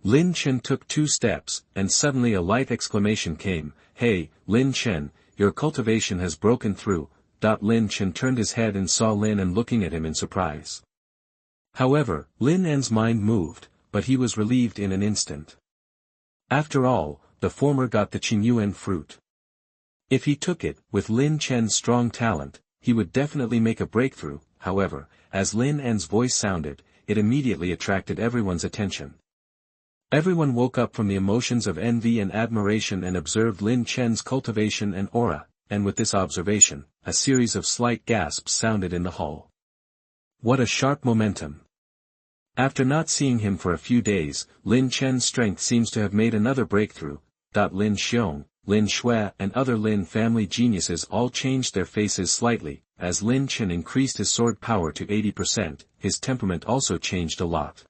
Lin Chen took 2 steps, and suddenly a light exclamation came, "Hey, Lin Chen, your cultivation has broken through." Lin Chen turned his head and saw Lin An looking at him in surprise. However, Lin An's mind moved, but he was relieved in an instant. After all, the former got the Qingyuan fruit. If he took it, with Lin Chen's strong talent, he would definitely make a breakthrough. However, as Lin An's voice sounded, it immediately attracted everyone's attention. Everyone woke up from the emotions of envy and admiration and observed Lin Chen's cultivation and aura, and with this observation, a series of slight gasps sounded in the hall. What a sharp momentum! After not seeing him for a few days, Lin Chen's strength seems to have made another breakthrough. Lin Xiong, Lin Shui and other Lin family geniuses all changed their faces slightly. As Lin Chen increased his sword power to 80%, his temperament also changed a lot.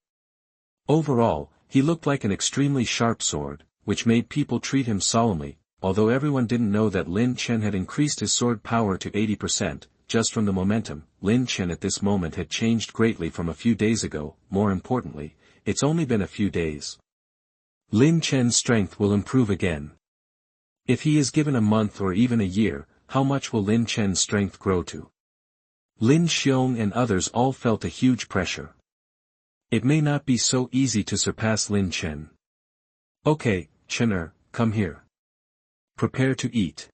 Overall, he looked like an extremely sharp sword, which made people treat him solemnly. Although everyone didn't know that Lin Chen had increased his sword power to 80%, just from the momentum, Lin Chen at this moment had changed greatly from a few days ago. More importantly, it's only been a few days. Lin Chen's strength will improve again. If he is given a month or even a year, how much will Lin Chen's strength grow to? Lin Xiong and others all felt a huge pressure. It may not be so easy to surpass Lin Chen. Okay, Chener, come here. Prepare to eat.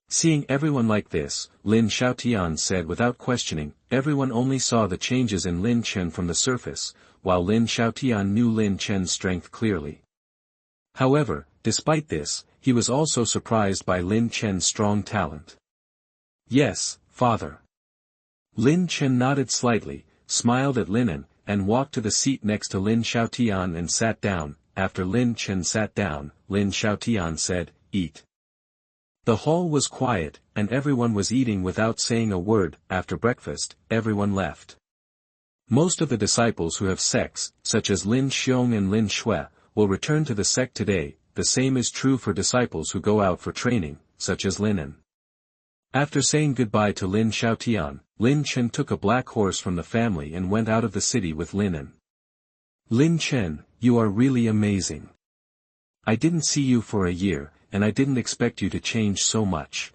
Seeing everyone like this, Lin Xiaotian said without questioning. Everyone only saw the changes in Lin Chen from the surface, while Lin Xiaotian knew Lin Chen's strength clearly. However, despite this, he was also surprised by Lin Chen's strong talent. Yes, father. Lin Chen nodded slightly, smiled at Lin An, and walked to the seat next to Lin Xiaotian and sat down. After Lin Chen sat down, Lin Xiaotian said, "Eat." The hall was quiet, and everyone was eating without saying a word. After breakfast, everyone left. Most of the disciples who have sects, such as Lin Xiong and Lin Shui, will return to the sect today. The same is true for disciples who go out for training, such as Lin An. After saying goodbye to Lin Xiaotian, Lin Chen took a black horse from the family and went out of the city with Lin An. Lin Chen, you are really amazing. I didn't see you for a year, and I didn't expect you to change so much.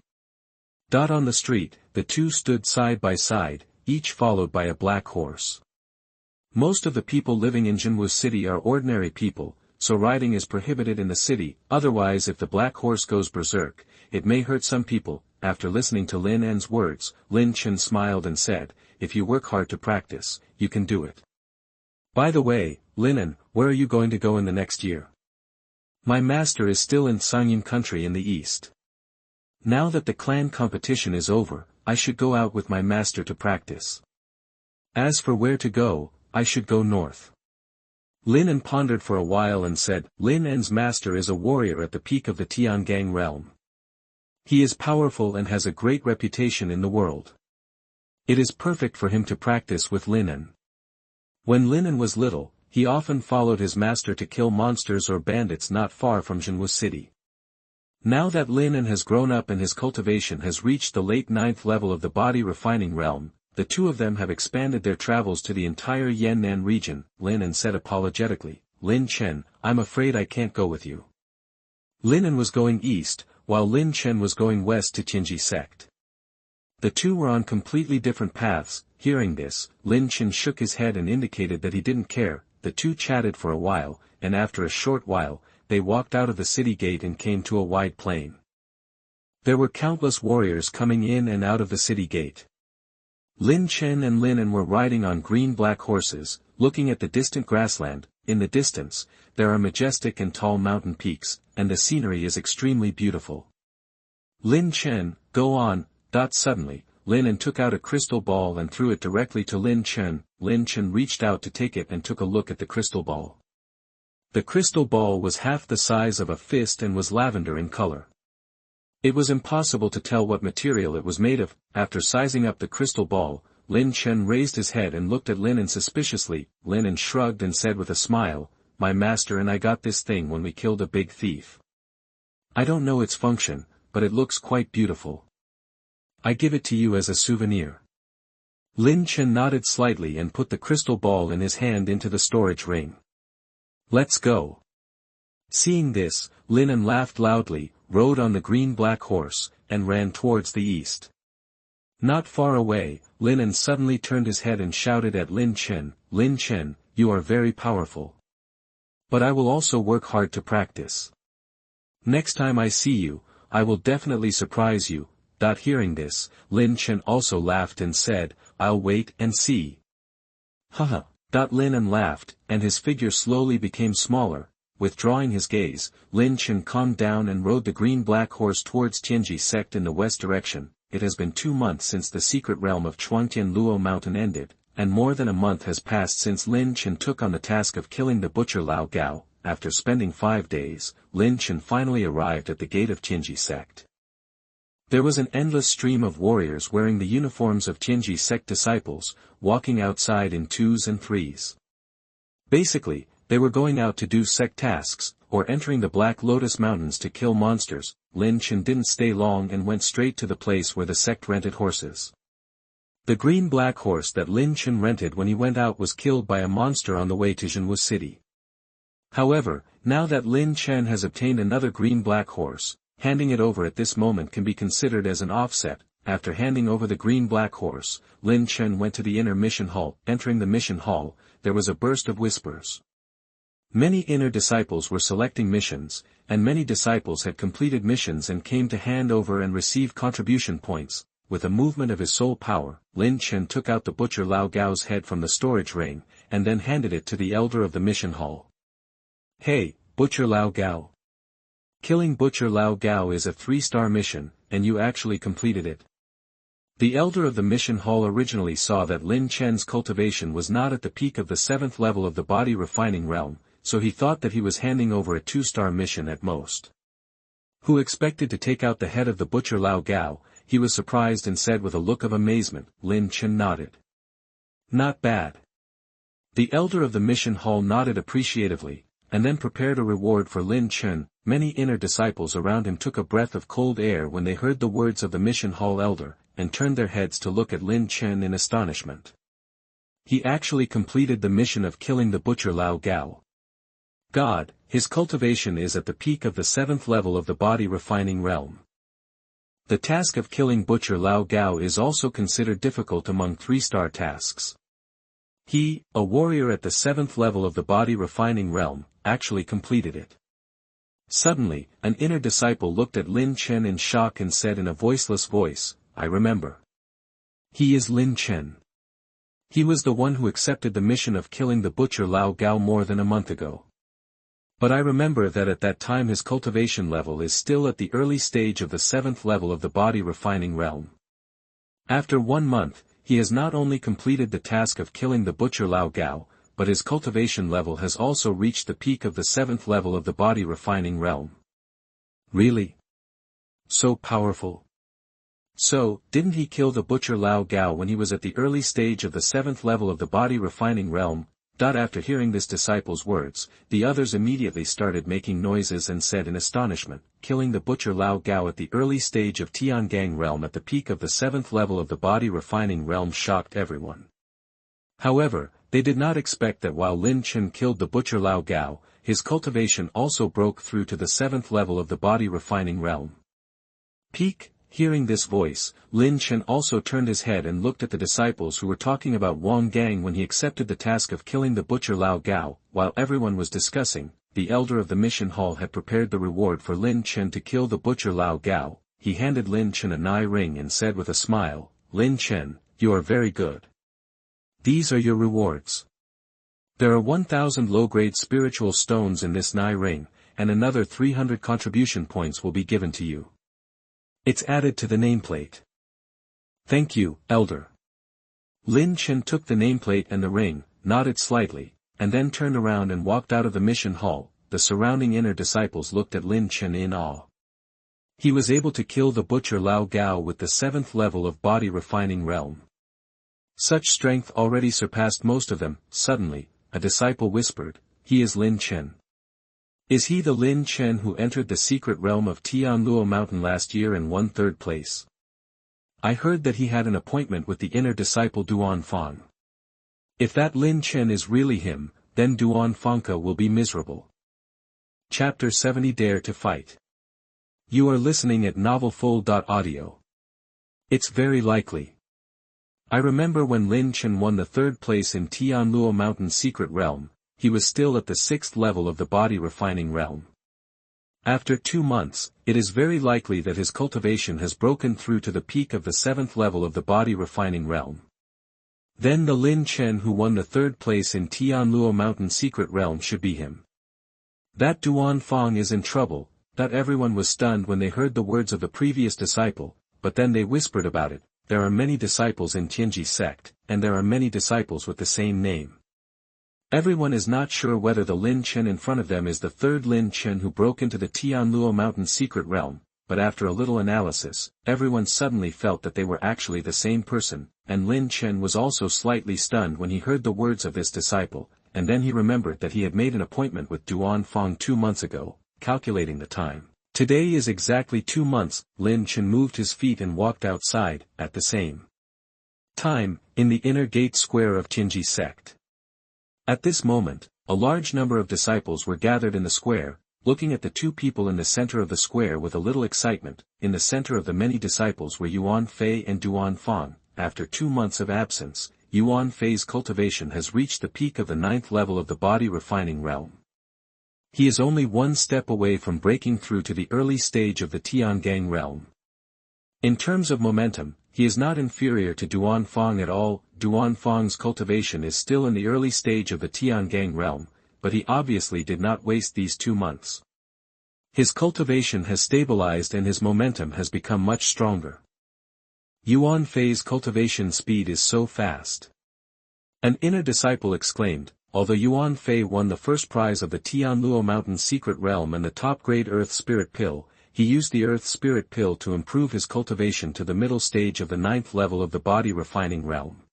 On the street, the two stood side by side, each followed by a black horse. Most of the people living in Zhenwu City are ordinary people, so riding is prohibited in the city, otherwise if the black horse goes berserk, it may hurt some people. After listening to Lin En's words, Lin Chen smiled and said, if you work hard to practice, you can do it. By the way, Lin En, where are you going to go in the next year? My master is still in Xiangyun country in the east. Now that the clan competition is over, I should go out with my master to practice. As for where to go, I should go north. Lin En pondered for a while and said, Lin En's master is a warrior at the peak of the Tiangang realm. He is powerful and has a great reputation in the world. It is perfect for him to practice with Lin En. When Lin En was little, he often followed his master to kill monsters or bandits not far from Zhenwu City. Now that Lin En has grown up and his cultivation has reached the late 9th level of the body refining realm, the two of them have expanded their travels to the entire Yannan region. Lin En said apologetically, Lin Chen, I'm afraid I can't go with you. Lin En was going east, while Lin Chen was going west to Tianji Sect. The two were on completely different paths. Hearing this, Lin Chen shook his head and indicated that he didn't care. The two chatted for a while, and after a short while, they walked out of the city gate and came to a wide plain. There were countless warriors coming in and out of the city gate. Lin Chen and Lin En were riding on green-black horses, looking at the distant grassland. In the distance, there are majestic and tall mountain peaks, and the scenery is extremely beautiful. Lin Chen, go on. Suddenly, Lin En took out a crystal ball and threw it directly to Lin Chen. Lin Chen reached out to take it and took a look at the crystal ball. The crystal ball was half the size of a fist and was lavender in color. It was impossible to tell what material it was made of. After sizing up the crystal ball, Lin Chen raised his head and looked at Lin En suspiciously. Lin En shrugged and said with a smile, my master and I got this thing when we killed a big thief. I don't know its function, but it looks quite beautiful. I give it to you as a souvenir. Lin Chen nodded slightly and put the crystal ball in his hand into the storage ring. Let's go. Seeing this, Lin En laughed loudly, rode on the green-black horse, and ran towards the east. Not far away, Lin En suddenly turned his head and shouted at Lin Chen, Lin Chen, you are very powerful. But I will also work hard to practice. Next time I see you, I will definitely surprise you. Hearing this, Lin Chen also laughed and said, I'll wait and see. Haha. Lin En laughed, and his figure slowly became smaller. Withdrawing his gaze, Lin Chen calmed down and rode the green-black horse towards Tianji Sect in the west direction. It has been 2 months since the secret realm of Chuangtian Luo Mountain ended, and more than a month has passed since Lin Chen took on the task of killing the butcher Lao Gao. After spending 5 days, Lin Chen finally arrived at the gate of Tianji Sect. There was an endless stream of warriors wearing the uniforms of Tianji Sect disciples, walking outside in 2s and 3s. Basically, they were going out to do sect tasks, or entering the Black Lotus Mountains to kill monsters. Lin Chen didn't stay long and went straight to the place where the sect rented horses. The green-black horse that Lin Chen rented when he went out was killed by a monster on the way to Zhenwu City. However, now that Lin Chen has obtained another green-black horse, handing it over at this moment can be considered as an offset. After handing over the green-black horse, Lin Chen went to the inner mission hall. Entering the mission hall, there was a burst of whispers. Many inner disciples were selecting missions, and many disciples had completed missions and came to hand over and receive contribution points. With a movement of his soul power, Lin Chen took out the butcher Lao Gao's head from the storage ring, and then handed it to the elder of the mission hall. Hey, Butcher Lao Gao. Killing Butcher Lao Gao is a 3-star mission, and you actually completed it. The elder of the mission hall originally saw that Lin Chen's cultivation was not at the peak of the 7th level of the body refining realm, so he thought that he was handing over a 2-star mission at most. Who expected to take out the head of the butcher Lao Gao, he was surprised and said with a look of amazement. Lin Chen nodded. Not bad. The elder of the mission hall nodded appreciatively, and then prepared a reward for Lin Chen. Many inner disciples around him took a breath of cold air when they heard the words of the mission hall elder, and turned their heads to look at Lin Chen in astonishment. He actually completed the mission of killing the butcher Lao Gao. God, his cultivation is at the peak of the 7th level of the body refining realm. The task of killing butcher Lao Gao is also considered difficult among 3-star tasks. He, a warrior at the 7th level of the body refining realm, actually completed it. Suddenly, an inner disciple looked at Lin Chen in shock and said in a voiceless voice, "I remember. He is Lin Chen. He was the one who accepted the mission of killing the butcher Lao Gao more than a month ago. But I remember that at that time his cultivation level is still at the early stage of the 7th level of the body refining realm. After 1 month, he has not only completed the task of killing the butcher Lao Gao, but his cultivation level has also reached the peak of the 7th level of the body refining realm." Really? So powerful? So, didn't he kill the butcher Lao Gao when he was at the early stage of the 7th level of the body refining realm? After hearing this disciple's words, the others immediately started making noises and said in astonishment, "Killing the butcher Lao Gao at the early stage of Tiangang realm at the peak of the 7th level of the body refining realm shocked everyone." However, they did not expect that while Lin Chen killed the butcher Lao Gao, his cultivation also broke through to the 7th level of the body refining realm. Peak. Hearing this voice, Lin Chen also turned his head and looked at the disciples who were talking about Wang Gang when he accepted the task of killing the butcher Lao Gao. While everyone was discussing, the elder of the mission hall had prepared the reward for Lin Chen to kill the butcher Lao Gao. He handed Lin Chen a Nai ring and said with a smile, "Lin Chen, you are very good. These are your rewards. There are 1,000 low-grade spiritual stones in this Nai ring, and another 300 contribution points will be given to you. It's added to the nameplate." "Thank you, Elder." Lin Chen took the nameplate and the ring, nodded slightly, and then turned around and walked out of the mission hall. The surrounding inner disciples looked at Lin Chen in awe. He was able to kill the butcher Lao Gao with the 7th level of body refining realm. Such strength already surpassed most of them. Suddenly, a disciple whispered, "He is Lin Chen. Is he the Lin Chen who entered the secret realm of Tianluo Mountain last year and won 3rd place? I heard that he had an appointment with the inner disciple Duan Fang. If that Lin Chen is really him, then Duan Fangka will be miserable." Chapter 70 Dare to Fight. You are listening at novelfull.audio. It's very likely. I remember when Lin Chen won the 3rd place in Tianluo Mountain secret realm, he was still at the 6th level of the body refining realm. After 2 months, it is very likely that his cultivation has broken through to the peak of the 7th level of the body refining realm. Then the Lin Chen who won the 3rd place in Tianluo Mountain secret realm should be him. That Duan Fang is in trouble. Everyone was stunned when they heard the words of the previous disciple, but then they whispered about it. There are many disciples in Tianji Sect, and there are many disciples with the same name. Everyone is not sure whether the Lin Chen in front of them is the 3rd Lin Chen who broke into the Tianluo Mountain secret realm, but after a little analysis, everyone suddenly felt that they were actually the same person, and Lin Chen was also slightly stunned when he heard the words of this disciple, and then he remembered that he had made an appointment with Duan Fang 2 months ago, calculating the time. Today is exactly 2 months. Lin Chen moved his feet and walked outside, at the same time, in the inner gate square of Tianji Sect. At this moment, a large number of disciples were gathered in the square, looking at the 2 people in the center of the square with a little excitement. In the center of the many disciples were Yuan Fei and Duan Fang. After 2 months of absence, Yuan Fei's cultivation has reached the peak of the 9th level of the body refining realm. He is only 1 step away from breaking through to the early stage of the Tiangang realm. In terms of momentum, he is not inferior to Duan Fang at all. Duan Fang's cultivation is still in the early stage of the Tiangang realm, but he obviously did not waste these 2 months. His cultivation has stabilized and his momentum has become much stronger. Yuan Fei's cultivation speed is so fast. An inner disciple exclaimed. Although Yuan Fei won the first prize of the Tianluo Mountain secret realm and the top-grade Earth Spirit Pill, he used the Earth Spirit Pill to improve his cultivation to the middle stage of the 9th level of the body refining realm.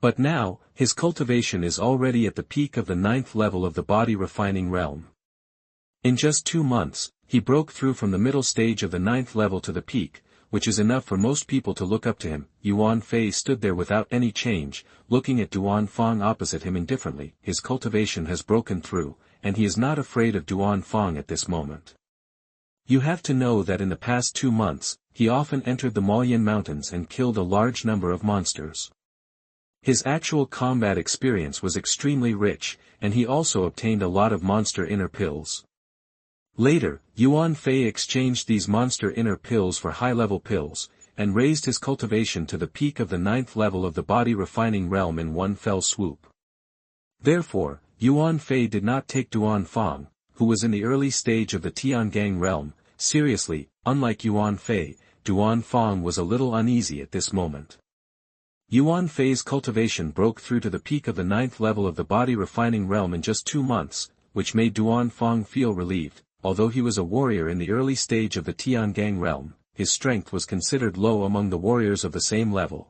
But now, his cultivation is already at the peak of the 9th level of the body refining realm. In just 2 months, he broke through from the middle stage of the 9th level to the peak, which is enough for most people to look up to him. Yuan Fei stood there without any change, looking at Duan Fang opposite him indifferently. His cultivation has broken through, and he is not afraid of Duan Fang at this moment. You have to know that in the past 2 months, he often entered the Maoyan Mountains and killed a large number of monsters. His actual combat experience was extremely rich, and he also obtained a lot of monster inner pills. Later, Yuan Fei exchanged these monster inner pills for high-level pills, and raised his cultivation to the peak of the 9th level of the body refining realm in one fell swoop. Therefore, Yuan Fei did not take Duan Fang, who was in the early stage of the Tiangang realm, seriously. Unlike Yuan Fei, Duan Fang was a little uneasy at this moment. Yuan Fei's cultivation broke through to the peak of the 9th level of the body refining realm in just 2 months, which made Duan Fang feel relieved. Although he was a warrior in the early stage of the Tiangang realm, his strength was considered low among the warriors of the same level.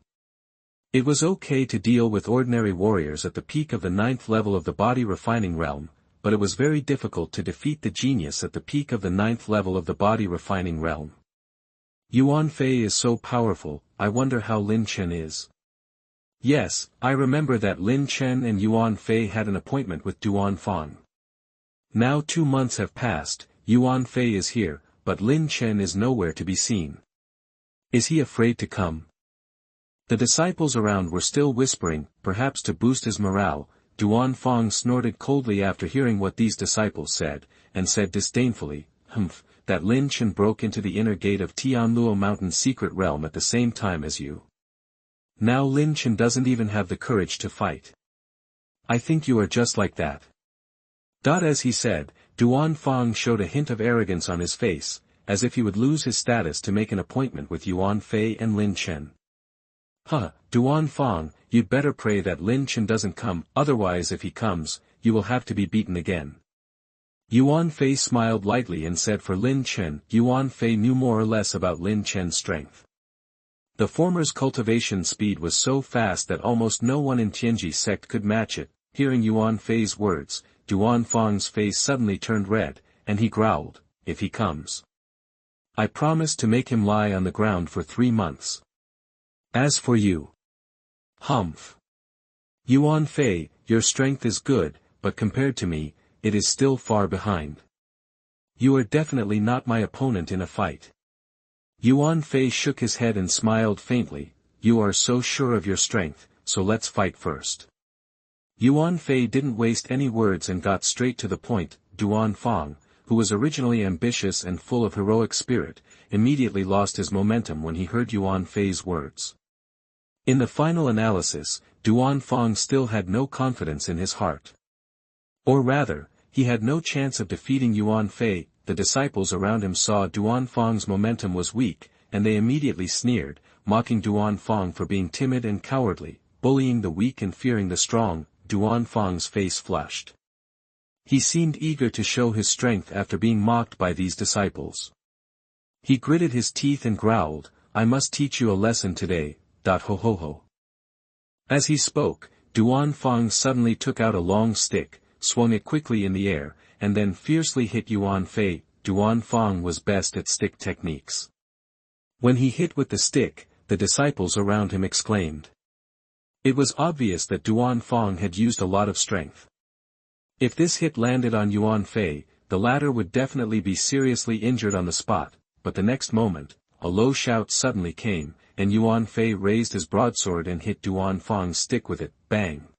It was okay to deal with ordinary warriors at the peak of the 9th level of the body refining realm, but it was very difficult to defeat the genius at the peak of the 9th level of the body refining realm. Yuan Fei is so powerful. I wonder how Lin Chen is. Yes, I remember that Lin Chen and Yuan Fei had an appointment with Duan Fang. Now 2 months have passed, Yuan Fei is here, but Lin Chen is nowhere to be seen. Is he afraid to come? The disciples around were still whispering, perhaps to boost his morale. Duan Fang snorted coldly after hearing what these disciples said, and said disdainfully, "Humph, that Lin Chen broke into the inner gate of Tianluo Mountain's secret realm at the same time as you. Now Lin Chen doesn't even have the courage to fight. I think you are just like that." As he said, Duan Fang showed a hint of arrogance on his face, as if he would lose his status to make an appointment with Yuan Fei and Lin Chen. Duan Fang, you'd better pray that Lin Chen doesn't come, otherwise if he comes, you will have to be beaten again. Yuan Fei smiled lightly and said for Lin Chen. Yuan Fei knew more or less about Lin Chen's strength. The former's cultivation speed was so fast that almost no one in Tianji Sect could match it. Hearing Yuan Fei's words, Duan Fang's face suddenly turned red, and he growled, "If he comes, I promise to make him lie on the ground for 3 months. As for you, humph. Yuan Fei, your strength is good, but compared to me, it is still far behind. You are definitely not my opponent in a fight." Yuan Fei shook his head and smiled faintly. "You are so sure of your strength, so let's fight first." Yuan Fei didn't waste any words and got straight to the point. Duan Fang, who was originally ambitious and full of heroic spirit, immediately lost his momentum when he heard Yuan Fei's words. In the final analysis, Duan Fang still had no confidence in his heart. Or rather, he had no chance of defeating Yuan Fei. The disciples around him saw Duan Fang's momentum was weak, and they immediately sneered, mocking Duan Fang for being timid and cowardly, bullying the weak and fearing the strong. Duan Fang's face flushed. He seemed eager to show his strength after being mocked by these disciples. He gritted his teeth and growled, "I must teach you a lesson today, ho ho ho." As he spoke, Duan Fang suddenly took out a long stick, swung it quickly in the air, and then fiercely hit Yuan Fei. Duan Fang was best at stick techniques. When he hit with the stick, the disciples around him exclaimed. It was obvious that Duan Fang had used a lot of strength. If this hit landed on Yuan Fei, the latter would definitely be seriously injured on the spot, but the next moment, a low shout suddenly came, and Yuan Fei raised his broadsword and hit Duan Fang's stick with it. Bang!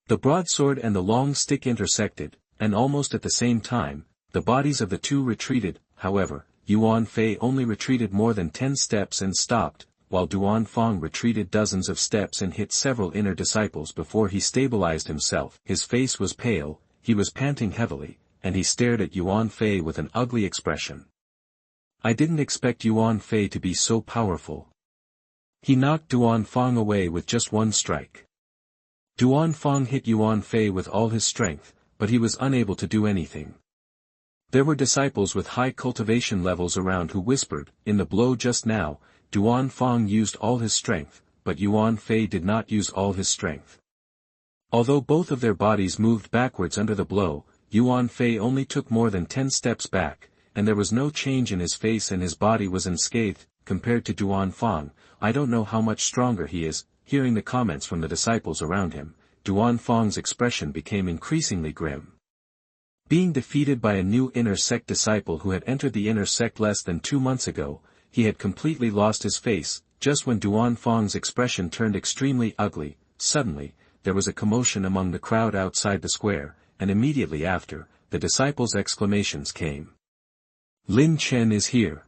The broadsword and the long stick intersected, and almost at the same time, the bodies of the two retreated. However, Yuan Fei only retreated more than 10 steps and stopped, while Duan Fang retreated dozens of steps and hit several inner disciples before he stabilized himself. His face was pale, he was panting heavily, and he stared at Yuan Fei with an ugly expression. I didn't expect Yuan Fei to be so powerful. He knocked Duan Fang away with just one strike. Duan Fang hit Yuan Fei with all his strength, but he was unable to do anything. There were disciples with high cultivation levels around who whispered, in the blow just now, Duan Fang used all his strength, but Yuan Fei did not use all his strength. Although both of their bodies moved backwards under the blow, Yuan Fei only took more than 10 steps back, and there was no change in his face and his body was unscathed. compared to Duan Fang, I don't know how much stronger he is." Hearing the comments from the disciples around him, Duan Fang's expression became increasingly grim. Being defeated by a new inner sect disciple who had entered the inner sect less than 2 months ago, he had completely lost his face. Just when Duan Fang's expression turned extremely ugly, suddenly, there was a commotion among the crowd outside the square, and immediately after, the disciples' exclamations came. "Lin Chen is here."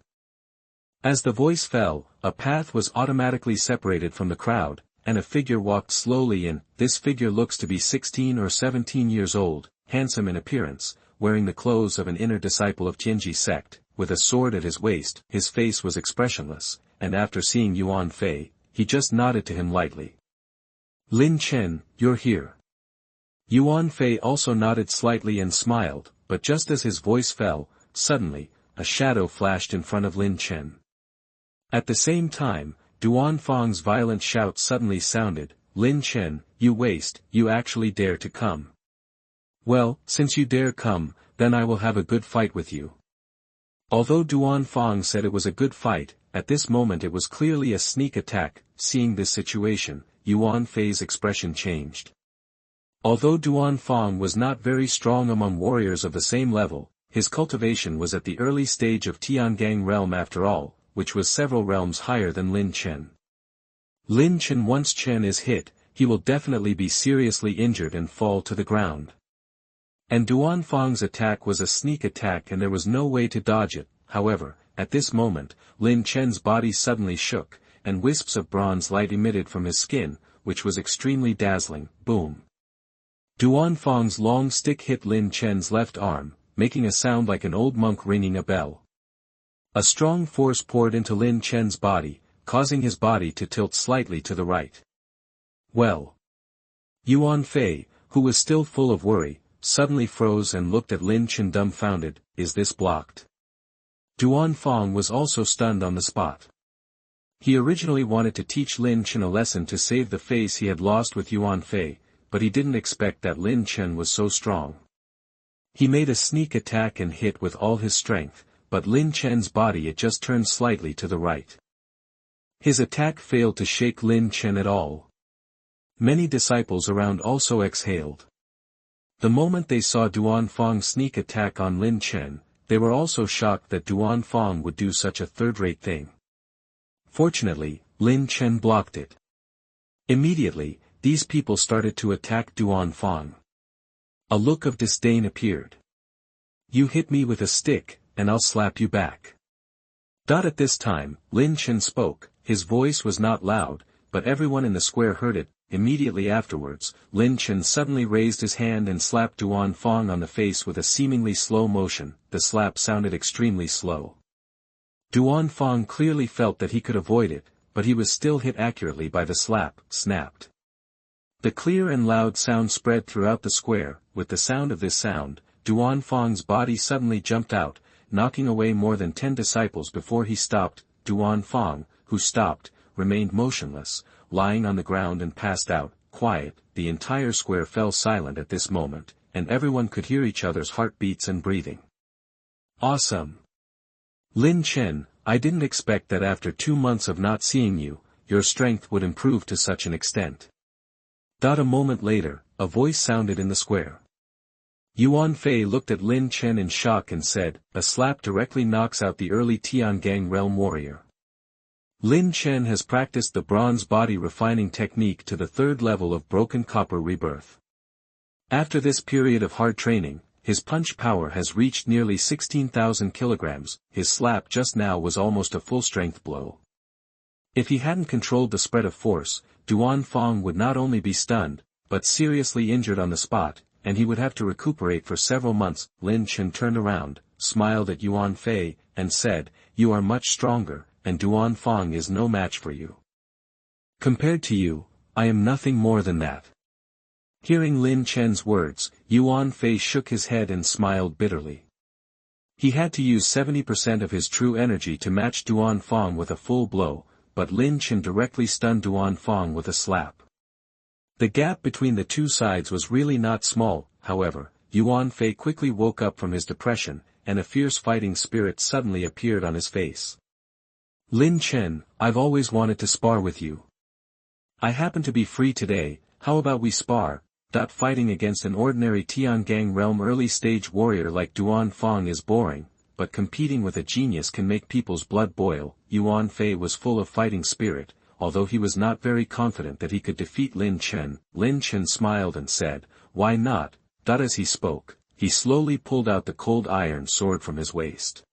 As the voice fell, a path was automatically separated from the crowd, and a figure walked slowly in. This figure looks to be 16 or 17 years old, handsome in appearance, wearing the clothes of an inner disciple of Tianji Sect, with a sword at his waist. His face was expressionless, and after seeing Yuan Fei, he just nodded to him lightly. "Lin Chen, you're here." Yuan Fei also nodded slightly and smiled, but just as his voice fell, suddenly, a shadow flashed in front of Lin Chen. At the same time, Duan Fang's violent shout suddenly sounded, "Lin Chen, you waste, you actually dare to come. Well, since you dare come, then I will have a good fight with you." Although Duan Fang said it was a good fight, at this moment it was clearly a sneak attack. Seeing this situation, Yuan Fei's expression changed. Although Duan Fang was not very strong among warriors of the same level, his cultivation was at the early stage of Tiangang realm after all, which was several realms higher than Lin Chen. Lin Chen, once Chen is hit, he will definitely be seriously injured and fall to the ground. And Duan Fang's attack was a sneak attack and there was no way to dodge it. However, at this moment, Lin Chen's body suddenly shook, and wisps of bronze light emitted from his skin, which was extremely dazzling. Boom! Duan Fang's long stick hit Lin Chen's left arm, making a sound like an old monk ringing a bell. A strong force poured into Lin Chen's body, causing his body to tilt slightly to the right. Well! Yuan Fei, who was still full of worry, suddenly froze and looked at Lin Chen dumbfounded. Is this blocked? Duan Fang was also stunned on the spot. He originally wanted to teach Lin Chen a lesson to save the face he had lost with Yuan Fei, but he didn't expect that Lin Chen was so strong. He made a sneak attack and hit with all his strength, but Lin Chen's body it just turned slightly to the right. His attack failed to shake Lin Chen at all. Many disciples around also exhaled. The moment they saw Duan Fang's sneak attack on Lin Chen, they were also shocked that Duan Fang would do such a third-rate thing. Fortunately, Lin Chen blocked it. Immediately, these people started to attack Duan Fang. A look of disdain appeared. "You hit me with a stick, and I'll slap you back." At this time, Lin Chen spoke. His voice was not loud, but everyone in the square heard it. Immediately afterwards, Lin Chen suddenly raised his hand and slapped Duan Fang on the face with a seemingly slow motion. The slap sounded extremely slow. Duan Fang clearly felt that he could avoid it, but he was still hit accurately by the slap. Snapped. The clear and loud sound spread throughout the square. With the sound of this sound, Duan Fang's body suddenly jumped out, knocking away more than 10 disciples before he stopped. Duan Fang, who stopped, remained motionless, lying on the ground and passed out. Quiet. The entire square fell silent at this moment, and everyone could hear each other's heartbeats and breathing. Awesome! Lin Chen, I didn't expect that after 2 months of not seeing you, your strength would improve to such an extent. A moment later, a voice sounded in the square. Yuan Fei looked at Lin Chen in shock and said, "A slap directly knocks out the early Tiangang realm warrior. Lin Chen has practiced the bronze body refining technique to the 3rd level of broken copper rebirth. After this period of hard training, his punch power has reached nearly 16,000 kilograms. His slap just now was almost a full-strength blow. If he hadn't controlled the spread of force, Duan Fang would not only be stunned, but seriously injured on the spot, and he would have to recuperate for several months." Lin Chen turned around, smiled at Yuan Fei, and said, "You are much stronger, and Duan Fang is no match for you. Compared to you, I am nothing more than that." Hearing Lin Chen's words, Yuan Fei shook his head and smiled bitterly. He had to use 70% of his true energy to match Duan Fang with a full blow, but Lin Chen directly stunned Duan Fang with a slap. The gap between the two sides was really not small. However, Yuan Fei quickly woke up from his depression, and a fierce fighting spirit suddenly appeared on his face. Lin Chen, I've always wanted to spar with you. I happen to be free today, how about we spar? Fighting against an ordinary Tiangang realm early-stage warrior like Duan Fong is boring, but competing with a genius can make people's blood boil. Yuan Fei was full of fighting spirit, although he was not very confident that he could defeat Lin Chen. Lin Chen smiled and said, "Why not?" As he spoke, he slowly pulled out the cold iron sword from his waist.